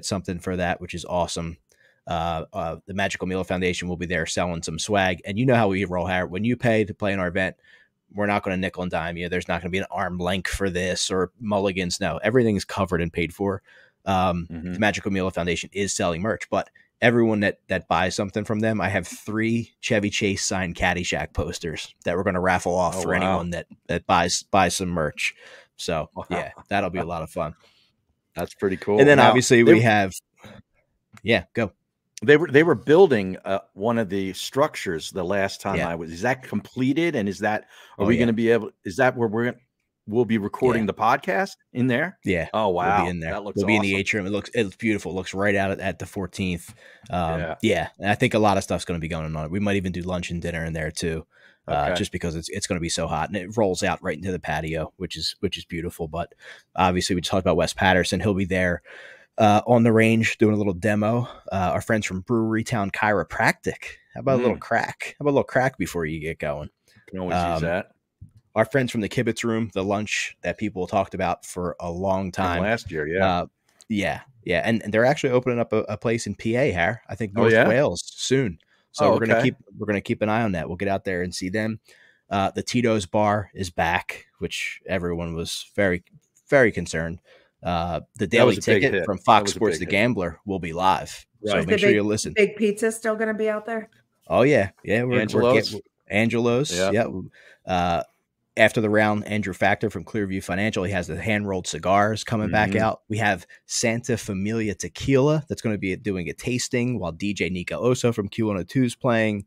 something for that, which is awesome. The Magical Miller Foundation will be there selling some swag. And you know how we roll, Harry. When you pay to play in our event, we're not going to nickel and dime you. There's not going to be an arm length for this or mulligans. No, everything is covered and paid for. The Magical Miller Foundation is selling merch, but everyone that buys something from them, I have 3 Chevy Chase signed Caddyshack posters that we're going to raffle off for anyone that buys some merch. So yeah, that'll be a lot of fun. That's pretty cool. And then obviously we have, go. They were building one of the structures the last time I was. Is that completed? And is that are we going to be able? Is that where we'll be recording the podcast in there? Yeah. Oh wow, we'll be in there. That looks. We'll be in the atrium. It's beautiful. It looks right out at the 14th. And I think a lot of stuff's going to be going on. We might even do lunch and dinner in there too. Just because it's going to be so hot and it rolls out right into the patio, which is beautiful. But obviously, we talked about Wes Patterson. He'll be there on the range doing a little demo. Our friends from Brewery Town Chiropractic. How about a little crack? How about a little crack before you get going? Can always use that. Our friends from the Kibitz Room, the lunch that people talked about for a long time. Last year, and they're actually opening up a place in PA, Har. I think North Wales soon. So we're gonna keep an eye on that. We'll get out there and see them. The Tito's Bar is back, which everyone was very, very concerned. The Daily Ticket from Fox Sports The Gambler will be live. Right. So make sure you listen. Big Pizza still going to be out there? Oh yeah. We're Angelo's. Yeah. After the round, Andrew Factor from Clearview Financial, he has the hand-rolled cigars coming back out. We have Santa Familia Tequila that's going to be doing a tasting while DJ Nico Oso from Q102 is playing.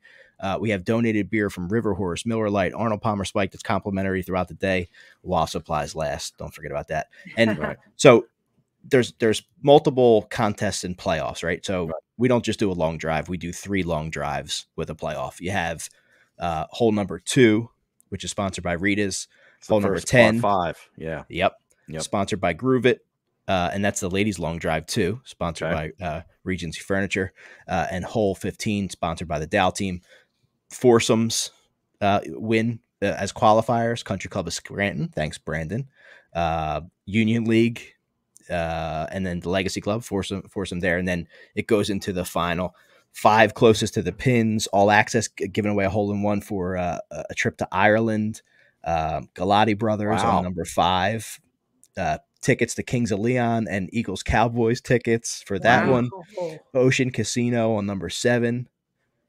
We have donated beer from River Horse, Miller Lite, Arnold Palmer Spike that's complimentary throughout the day while supplies last. Don't forget about that. And so there's multiple contests and playoffs, right? So we don't just do a long drive. We do 3 long drives with a playoff. You have hole number 2, which is sponsored by Rita's. Hole number 10. 5. Yeah. Yep. Sponsored by Groove It. And that's the ladies' long drive too, sponsored by Regency Furniture. And hole 15, sponsored by the Dow team. Foursomes win as qualifiers. Country Club of Scranton. Thanks, Brandon. Union League. And then the Legacy Club, foursome there. And then it goes into the final 5 closest to the pins, all access, giving away a hole-in-one for a trip to Ireland. Galati Brothers on number 5. Tickets to Kings of Leon and Eagles Cowboys tickets for that one. Ocean Casino on number 7.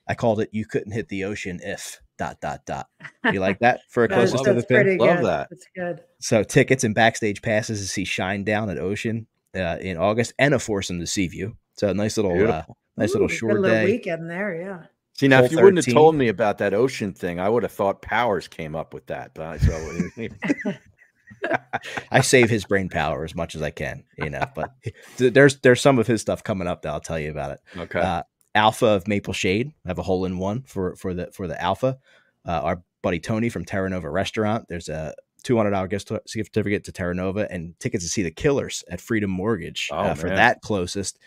I called it "You Couldn't Hit the Ocean If ... You like that for a closest to the pin? Love that. That's good. So tickets and backstage passes to see Shinedown at Ocean in August, and a foursome to Seaview. So a nice little short day. Weekend there, yeah. See, now if you wouldn't have told me about that Ocean thing, I would have thought Powers came up with that. So I save his brain power as much as I can, but there's some of his stuff coming up that I'll tell you about it. Okay. Alpha of Maple Shade. I have a hole-in-one for the Alpha. Our buddy Tony from Terra Nova Restaurant. There's a $200 gift certificate to Terra Nova and tickets to see the Killers at Freedom Mortgage for man. that closest.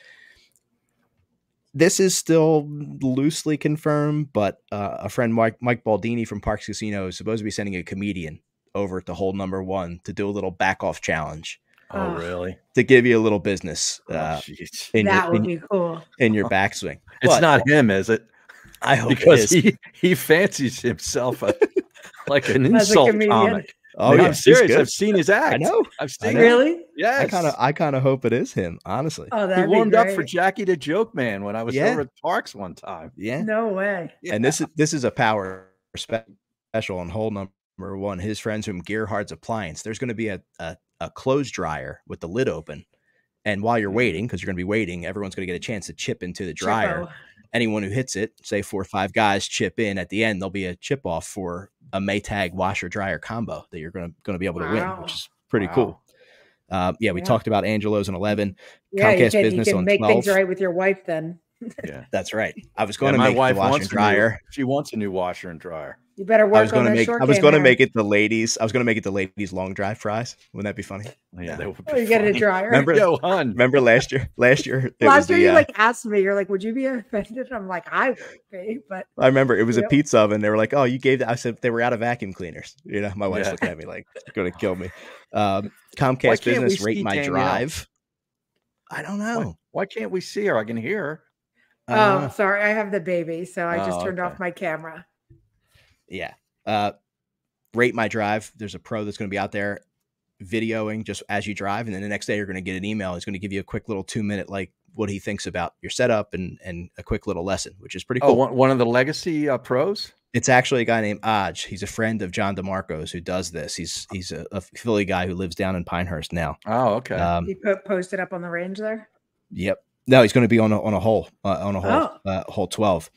This is still loosely confirmed, but a friend, Mike Baldini from Parks Casino, is supposed to be sending a comedian over to hole number 1 to do a little back off challenge. Oh, really? To give you a little business. That would be cool. In your backswing. It's not him, is it? I hope because it is. he fancies himself like an insult comic. Oh, no, yeah, I'm serious. I've seen his act. I know. I've seen Really? Yes. I kind of hope it is him, honestly. Oh, he warmed up for Jackie the Joke Man when I was over at Parks one time. Yeah. No way. Yeah. And this is a power special on hole number 1. His friends from Gearhardt's Appliance. There's going to be a clothes dryer with the lid open. And while you're waiting, because you're going to be waiting, everyone's going to get a chance to chip into the dryer. Chippo. Anyone who hits it, say 4 or 5 guys chip in, at the end there'll be a chip off for a Maytag washer dryer combo that you're going to be able to win, which is pretty cool. We talked about Angelo's on 11. Yeah, Comcast you Business can on make 12. things right with your wife then. Yeah, that's right. I was going to my make wife the washer wants and dryer. She wants a new washer and dryer. You better work on that short game. I was going to make it the ladies. I was going to make it the ladies long drive fries. Wouldn't that be funny? Yeah, that would be you get a dryer. Remember last year? Last year you like asked me. You're like, would you be offended? I'm like, I would be, but I remember it was a pizza oven. They were like, oh, you gave that. I said they were out of vacuum cleaners. You know, my wife's looking at me like, going to kill me. Comcast Business Rate My Drive. I don't know. Why can't we see her? I can hear her. Oh, sorry. I have the baby, so I just turned off my camera. Yeah. Rate My Drive. There's a pro that's going to be out there videoing just as you drive. And then the next day you're going to get an email. He's going to give you a quick little 2-minute, like what he thinks about your setup and a quick little lesson, which is pretty cool. Oh, one of the legacy pros? It's actually a guy named Aj. He's a friend of John DeMarco's who does this. He's a Philly guy who lives down in Pinehurst now. Oh, okay. He posted up on the range there. Yep. No, he's going to be on a hole, hole 12.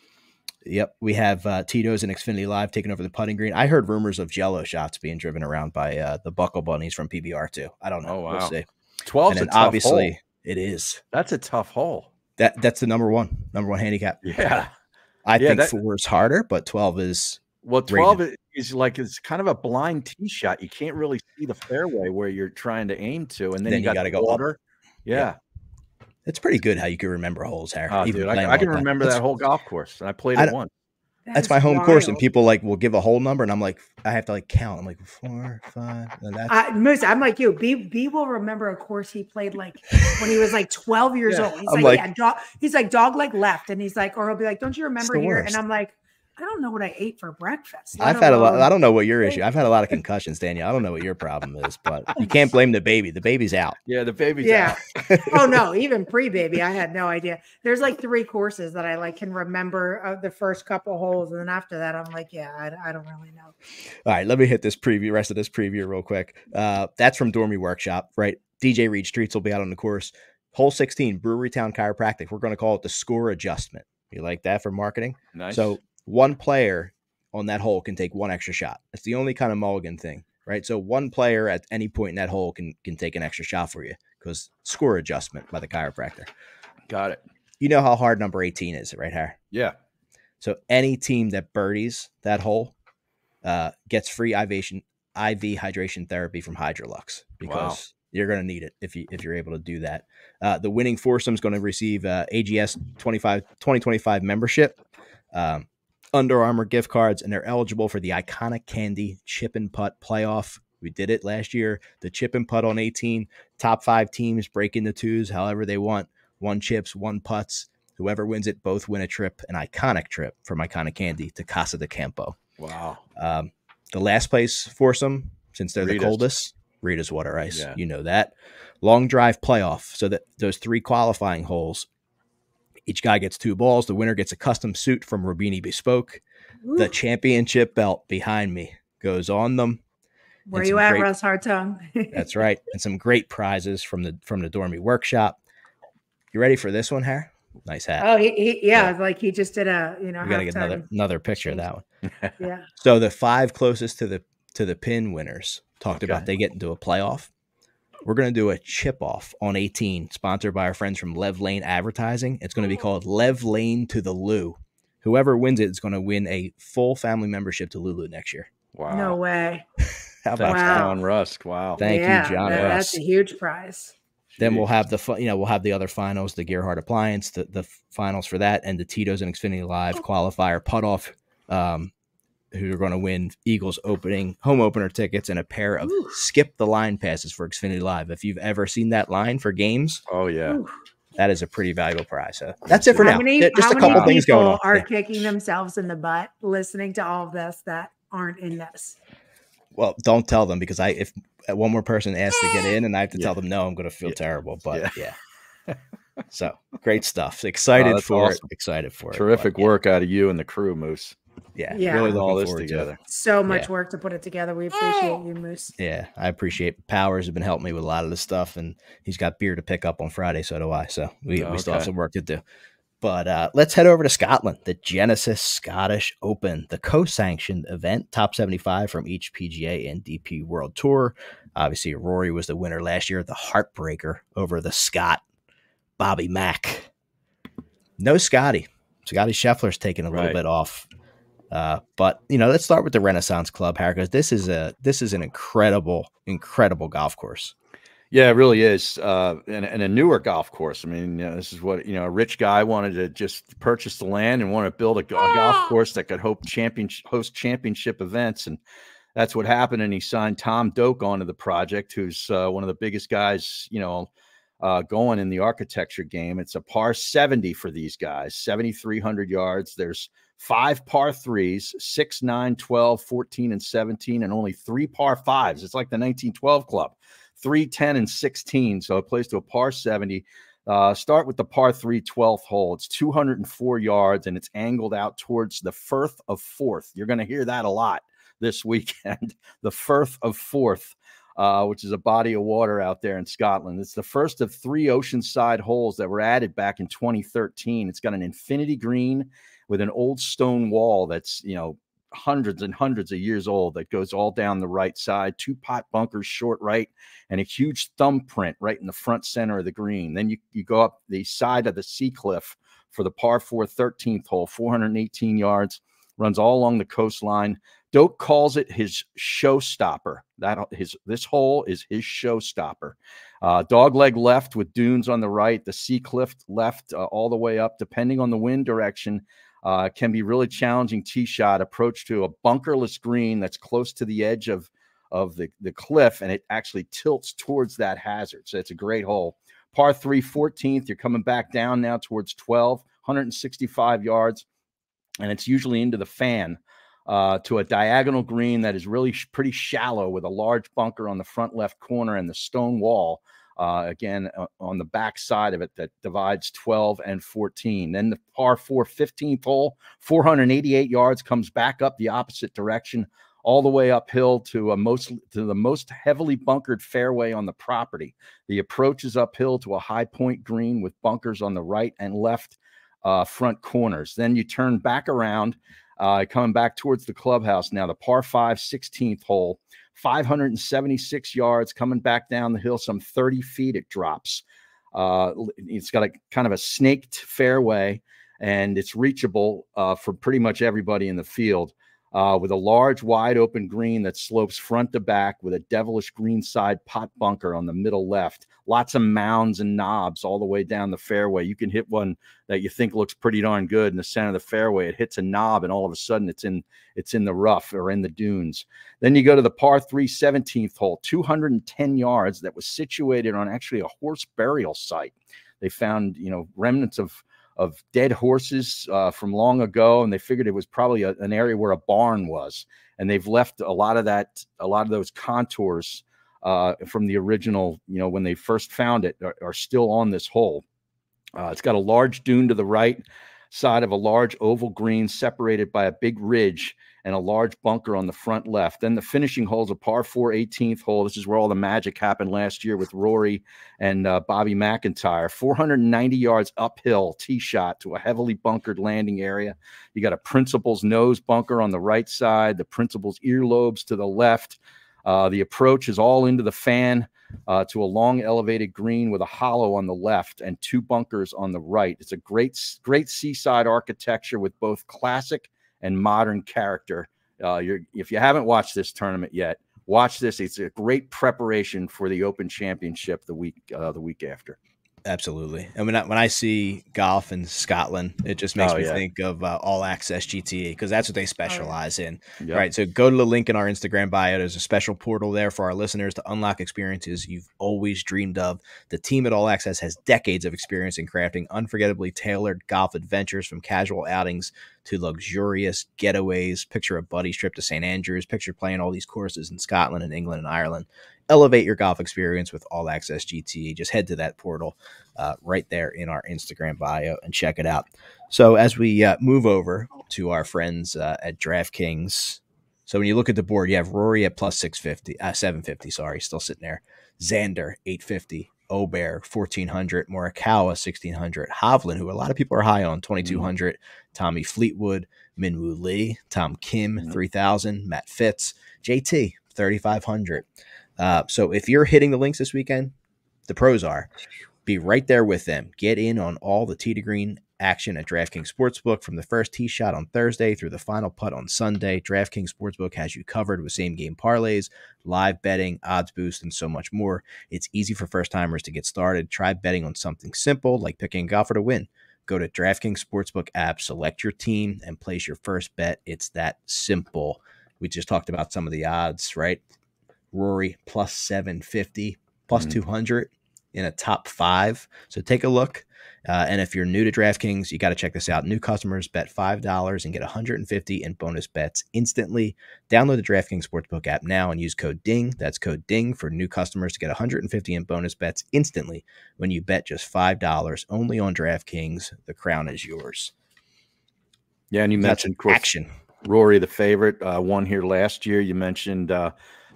Yep. We have Tito's and Xfinity Live taking over the putting green. I heard rumors of Jello shots being driven around by the Buckle Bunnies from PBR too. I don't know. Oh, wow. We'll see. 12's a tough obviously hole. It is. That's a tough hole. That's the number one handicap. Yeah. I think 4 is harder, but 12 is. Well, 12 is like, it's kind of a blind tee shot. You can't really see the fairway where you're trying to aim to. And then you got to go water. Up. Yeah. It's pretty good how you can remember holes, Harry. Oh, dude, I can remember that whole golf course. And I played it once. That's my home course, and people will give a whole number, and I'm like, I have to count. I'm like 4, 5. And Moose, I'm like you. B will remember a course he played when he was 12 years old. He's like dog leg left, and he's like, or he'll be like, don't you remember here? And I'm like, I don't know what I ate for breakfast. I've had a lot. I don't know what your issue. I've had a lot of concussions, Danielle. I don't know what your problem is, but you can't blame the baby. The baby's out. Yeah, the baby's out. Oh no, even pre-baby, I had no idea. There's 3 courses that I can remember the first couple holes, and then after that, I'm like, I don't really know. All right, let me hit this rest of this preview real quick. That's from Dormy Workshop, right? DJ Reed Streets will be out on the course. Hole 16, Brewery Town Chiropractic. We're going to call it the score adjustment. You like that for marketing? Nice. So one player on that hole can take 1 extra shot. That's the only kind of mulligan thing, right? So one player at any point in that hole can take an extra shot for you because score adjustment by the chiropractor. Got it. You know how hard number 18 is, right, Harry? Yeah. So any team that birdies that hole gets free IV hydration therapy from Hydrolux because you're going to need it if you're able to do that. The winning foursome is going to receive AGS 2025 membership. Under Armour gift cards, and they're eligible for the Iconic Candy Chip and Putt Playoff. We did it last year. The Chip and Putt on 18. Top 5 teams break into 2s however they want. 1 chips, 1 putts. Whoever wins it, both win a trip, an iconic trip from Iconic Candy to Casa de Campo. Wow. The last place foursome, since they're the coldest, Rita's Water Ice. Yeah. You know that. Long drive playoff. So that those 3 qualifying holes, each guy gets 2 balls. The winner gets a custom suit from Rubini Bespoke. Ooh. The championship belt behind me goes on them. Where you at, Russ Hartung? That's right. And some great prizes from the Dormy Workshop. You ready for this one, Harry? Nice hat. Oh, he just did a, we gotta get another picture of that one. Yeah. So the 5 closest to the pin winners talked about they get into a playoff. We're going to do a chip off on 18, sponsored by our friends from Lev Lane Advertising. It's going to be called Lev Lane to the Lou. Whoever wins it is going to win a full family membership to Lulu next year. Wow. No way. How about Thanks, that? John Rusk. Wow. Thank you, John Rusk. That's a huge prize. Then we'll have we'll have the other finals, the Gerhardt Appliance, the finals for that, and the Tito's and Xfinity Live qualifier putt off, who are going to win Eagles home opener tickets and a pair of skip the line passes for Xfinity Live. If you've ever seen that line for games, oh yeah, that is a pretty valuable prize. So that's it for now. Just a couple things going on. Are kicking themselves in the butt listening to all of this that aren't in this. Well, don't tell them, because if one more person asks to get in and I have to tell them no, I'm going to feel terrible. But so great stuff. Excited for it. Excited for it. Terrific work out of you and the crew, Moose. Yeah, really all this together. So much work to put it together. We appreciate you, Moose. Yeah, I appreciate Powers has been helping me with a lot of this stuff, and he's got beer to pick up on Friday. So do I. So we still have some work to do. But let's head over to Scotland, the Genesis Scottish Open, the co-sanctioned event, top 75 from each PGA and DP World Tour. Obviously, Rory was the winner last year, the heartbreaker over the Scot, Bobby Mack. No Scotty. Scotty Scheffler's taking a little bit off. But let's start with the Renaissance Club, Harry, because this is an incredible golf course. Yeah, it really is. And a newer golf course. I mean, this is what, a rich guy wanted to just purchase the land and want to build a golf course that could host championship events. And that's what happened. And he signed Tom Doak onto the project, who's one of the biggest guys, going in the architecture game. It's a par 70 for these guys, 7,300 yards. There's 5 par 3s, 6, 9, 12, 14, and 17, and only 3 par 5s. It's like the 1912 club. 3, 10, and 16. So it plays to a par 70. Start with the par 3 12th hole. It's 204 yards, and it's angled out towards the Firth of Forth. You're going to hear that a lot this weekend. The Firth of Forth, which is a body of water out there in Scotland. It's the first of 3 oceanside holes that were added back in 2013. It's got an infinity green with an old stone wall that's, hundreds and hundreds of years old that goes all down the right side, 2 pot bunkers short right, and a huge thumbprint right in the front center of the green. Then you go up the side of the Sea Cliff for the par 4 13th hole, 418 yards, runs all along the coastline. Doak calls it his showstopper. This hole is his showstopper. Dogleg left with dunes on the right, the Sea Cliff left all the way up, depending on the wind direction. Can be really challenging tee shot approach to a bunkerless green that's close to the edge of the cliff, and it actually tilts towards that hazard. So it's a great hole. Par 3 14th, you're coming back down now towards 12, 165 yards, and it's usually into the fan to a diagonal green that is really pretty shallow with a large bunker on the front left corner and the stone wall. Again, on the back side of it that divides 12 and 14. Then the par 4 15th hole, 488 yards, comes back up the opposite direction, all the way uphill to the most heavily bunkered fairway on the property. The approach is uphill to a high point green with bunkers on the right and left front corners. Then you turn back around, coming back towards the clubhouse now, the par 5 16th hole, 576 yards, coming back down the hill some 30 feet it drops. It's got a kind of a snaked fairway, and it's reachable for pretty much everybody in the field, with a large wide open green that slopes front to back with a devilish greenside pot bunker on the middle left. Lots of mounds and knobs all the way down the fairway. You can hit one that you think looks pretty darn good in the center of the fairway. It hits a knob, and all of a sudden it's in the rough or in the dunes. Then you go to the par 3 17th hole, 210 yards, that was situated on actually a horse burial site. They found, remnants of dead horses from long ago, and they figured it was probably an area where a barn was. And they've left a lot of those contours from the original, when they first found it, are still on this hole. It's got a large dune to the right side of a large oval green separated by a big ridge and a large bunker on the front left. Then the finishing hole is a par 4 18th hole. This is where all the magic happened last year with Rory and Bobby McIntyre. 490 yards uphill tee shot to a heavily bunkered landing area. You got a Principal's nose bunker on the right side, the Principal's earlobes to the left. The approach is all into the fan to a long elevated green with a hollow on the left and 2 bunkers on the right. It's a great seaside architecture with both classic and modern character. If you haven't watched this tournament yet, watch this. It's a great preparation for the Open Championship the week after. Absolutely. And when I see golf in Scotland, it just makes me think of All Access GTE, because that's what they specialize in. Yep. Right. So go to the link in our Instagram bio. There's a special portal there for our listeners to unlock experiences you've always dreamed of. The team at All Access has decades of experience in crafting unforgettably tailored golf adventures, from casual outings to luxurious getaways. Picture a buddy's trip to St. Andrews. Picture playing all these courses in Scotland and England and Ireland. Elevate your golf experience with All Access GTE. Just head to that portal right there in our Instagram bio and check it out. So as we move over to our friends at DraftKings, so when you look at the board, you have Rory at plus 750, still sitting there. Xander, 850. Oberg, 1,400. Morikawa, 1,600. Hovland, who a lot of people are high on, 2,200. Tommy Fleetwood, Minwoo Lee, Tom Kim, 3,000. Matt Fitz, JT, 3,500. So if you're hitting the links this weekend, the pros are. Be right there with them. Get in on all the tee to green action at DraftKings Sportsbook, from the first tee shot on Thursday through the final putt on Sunday. DraftKings Sportsbook has you covered with same-game parlays, live betting, odds boost, and so much more. It's easy for first-timers to get started. Try betting on something simple like picking a golfer to win. Go to DraftKings Sportsbook app, select your team, and place your first bet. It's that simple. We just talked about some of the odds, right? Rory plus 750, plus 200 in a top 5. So take a look. And if you're new to DraftKings, you got to check this out. New customers bet $5 and get $150 in bonus bets instantly. Download the DraftKings Sportsbook app now and use code DING. That's code DING for new customers to get $150 in bonus bets instantly when you bet just $5 only on DraftKings. The crown is yours. Yeah, and you mentioned, of course, action. Rory, the favorite, won here last year. You mentioned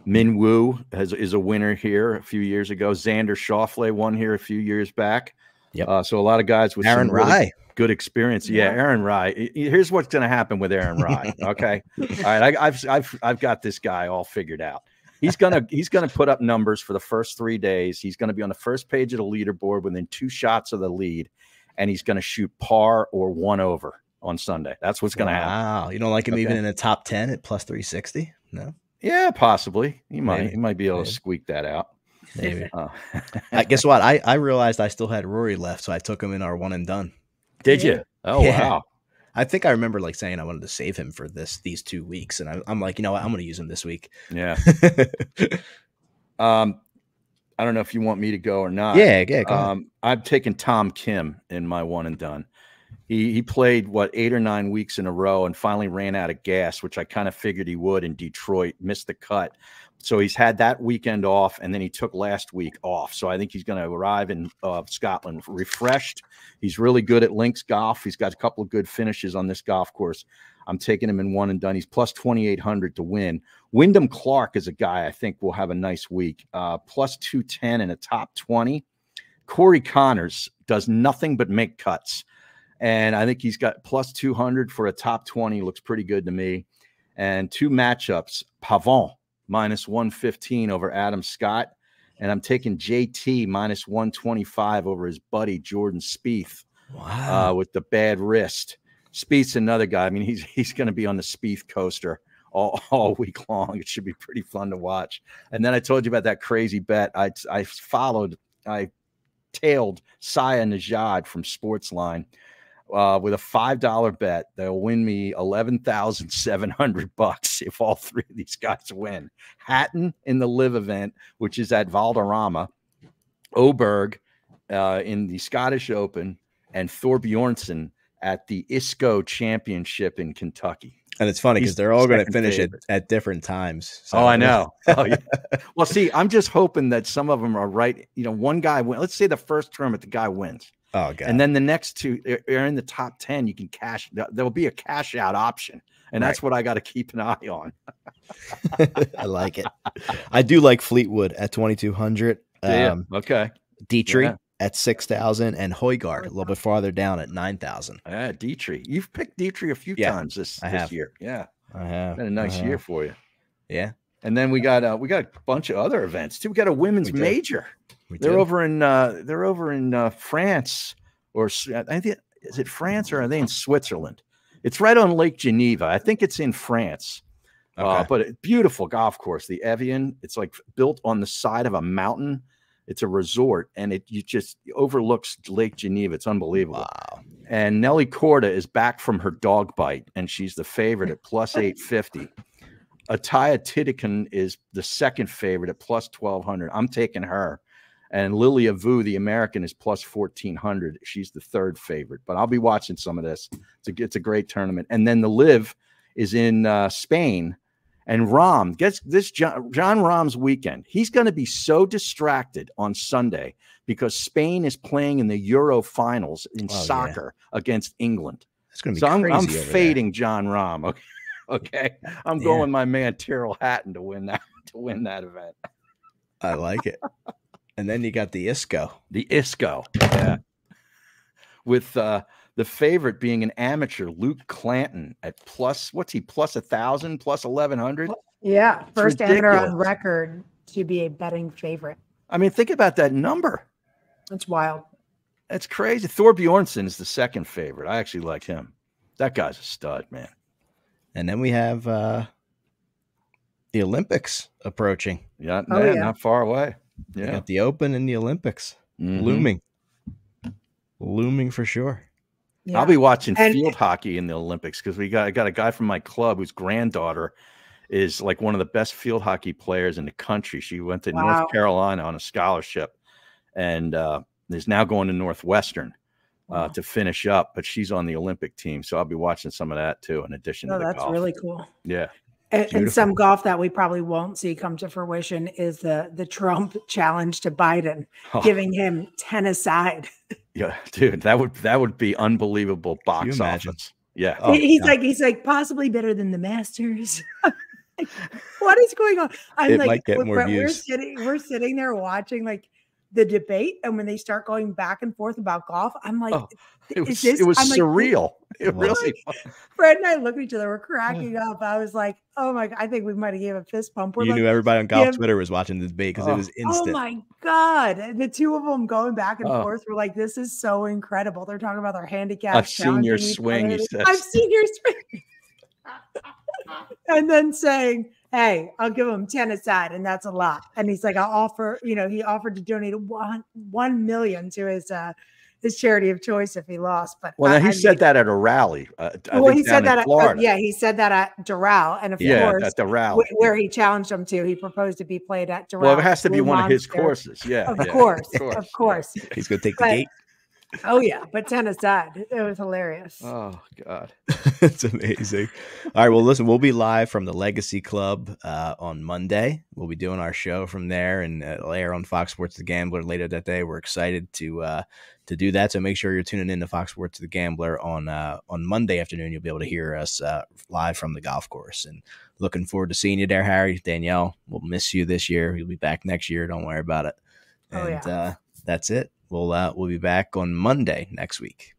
Minwoo is a winner here a few years ago. Xander Schauffele won here a few years back. Yep. So a lot of guys with Aaron some really Rai. good experience. Yeah, Aaron Rai. Here's what's going to happen with Aaron Rai. Okay. All right. I've got this guy all figured out. He's gonna put up numbers for the first 3 days. He's going to be on the first page of the leaderboard within 2 shots of the lead, and he's going to shoot par or 1 over on Sunday. That's what's going to happen. Wow. You don't like him even in the top 10 at plus 360? No. Yeah, possibly. He might be able to squeak that out. Maybe. Guess what? I realized I still had Rory left, so I took him in our one and done. Did you? Oh, yeah. Wow. I think I remember saying I wanted to save him for these 2 weeks, and I'm like, you know what? I'm going to use him this week. Yeah. I don't know if you want me to go or not. Yeah. Go ahead. I've taken Tom Kim in my one and done. He played 8 or 9 weeks in a row and finally ran out of gas, which I kind of figured he would in Detroit, missed the cut. So he's had that weekend off, and then he took last week off. So I think he's going to arrive in Scotland refreshed. He's really good at links golf. He's got a couple of good finishes on this golf course. I'm taking him in one and done. He's plus 2,800 to win. Wyndham Clark is a guy I think will have a nice week. Plus 210 in a top 20. Corey Connors does nothing but make cuts. And I think he's got plus 200 for a top 20. Looks pretty good to me. And 2 matchups. Pavon, minus 115 over Adam Scott. And I'm taking JT minus 125 over his buddy Jordan Spieth. Wow. With the bad wrist. Spieth's another guy. I mean, he's going to be on the Spieth coaster all week long. It should be pretty fun to watch. And then I told you about that crazy bet. I tailed Saya Najad from Sportsline with a $5 bet. They'll win me $11,700 if all 3 of these guys win. Hatton in the live event, which is at Valderrama, Oberg in the Scottish Open, and Thorbjornsen at the ISCO Championship in Kentucky. And it's funny because they're all going to finish at different times. So. Oh, I know. Oh, yeah. Well, see, I'm just hoping that some of them are right. You know, one guy wins. Let's say the first tournament, the guy wins. Oh, God. And then the next 2 are in the top 10. You can cash. There'll be a cash out option. And that's what I got to keep an eye on. I like it. I do like Fleetwood at 2,200. Okay. Dietrich at 6,000 and Højgaard a little bit farther down at 9,000. Yeah, Dietrich. You've picked Dietrich a few times this year. Yeah. I have. Been a nice year for you. Yeah. And then we got a bunch of other events too. We got a women's major. They're over in France, or I think, is it France or are they in Switzerland? It's right on Lake Geneva. I think it's in France. Okay. But beautiful golf course, the Evian. It's like built on the side of a mountain. It's a resort, and it overlooks Lake Geneva. It's unbelievable. Wow. And Nelly Korda is back from her dog bite, and she's the favorite at plus 850. Ataya Titikin is the second favorite at plus 1200. I'm taking her. And Lilia Vu, the American, is plus 1400. She's the third favorite. But I'll be watching some of this. It's a great tournament. And then the Live is in Spain. And Rahm gets this John Rahm's weekend. He's going to be so distracted on Sunday because Spain is playing in the Euro finals in soccer against England. It's going to be so crazy. I'm fading John Rahm. Okay. Okay. I'm going with my man Tyrrell Hatton to win that event. I like it. And then you got the ISCO. The ISCO. Yeah. With the favorite being an amateur, Luke Clanton, at plus 1,000, plus 1,100. Yeah. First amateur on record to be a betting favorite. I mean, think about that number. That's wild. That's crazy. Thor Bjornsson is the second favorite. I actually like him. That guy's a stud, man. And then we have the Olympics approaching. Yeah, not far away. Yeah, we got the Open and the Olympics looming for sure. Yeah. I'll be watching field hockey in the Olympics because I got a guy from my club whose granddaughter is like one of the best field hockey players in the country. She went to North Carolina on a scholarship and is now going to Northwestern to finish up, but she's on the Olympic team. So I'll be watching some of that too, in addition to the golf. That's really cool. Yeah. And some golf that we probably won't see come to fruition is the Trump challenge to Biden, giving him 10 aside. Yeah, dude, that would be unbelievable box office. Yeah. He's like possibly better than the Masters. What is going on? It might get more views. We're sitting there watching like the debate, and when they start going back and forth about golf, I'm like, it was surreal. It really was. Fred and I looked at each other, we're cracking up. I was like, oh my God, I think we might have gave a fist pump. You knew everybody on golf Twitter was watching the debate because it was instant. Oh my God. And the two of them going back and forth were like, this is so incredible. They're talking about their handicaps. I've seen your swing, he says. I've seen your swing. And then saying, hey, I'll give him 10 aside, and that's a lot. And he's like, I'll offer, he offered to donate $1 million to his charity of choice if he lost. But he said that at a rally. He said that at Florida. He said that at Doral, and of course, at the rally where he challenged him to. He proposed to be played at Doral. Well, it has to be one of his courses. Yeah, of course. He's going to take the gate. Oh yeah, but 10 aside, it was hilarious. Oh God, it's amazing. All right, well, listen, we'll be live from the Legacy Club on Monday. We'll be doing our show from there, and it'll air on Fox Sports The Gambler later that day. We're excited to do that, so make sure you're tuning in to Fox Sports The Gambler on Monday afternoon. You'll be able to hear us live from the golf course, and looking forward to seeing you there, Harry. Danielle, we'll miss you this year. You'll be back next year. Don't worry about it. And that's it. We'll be back on Monday next week.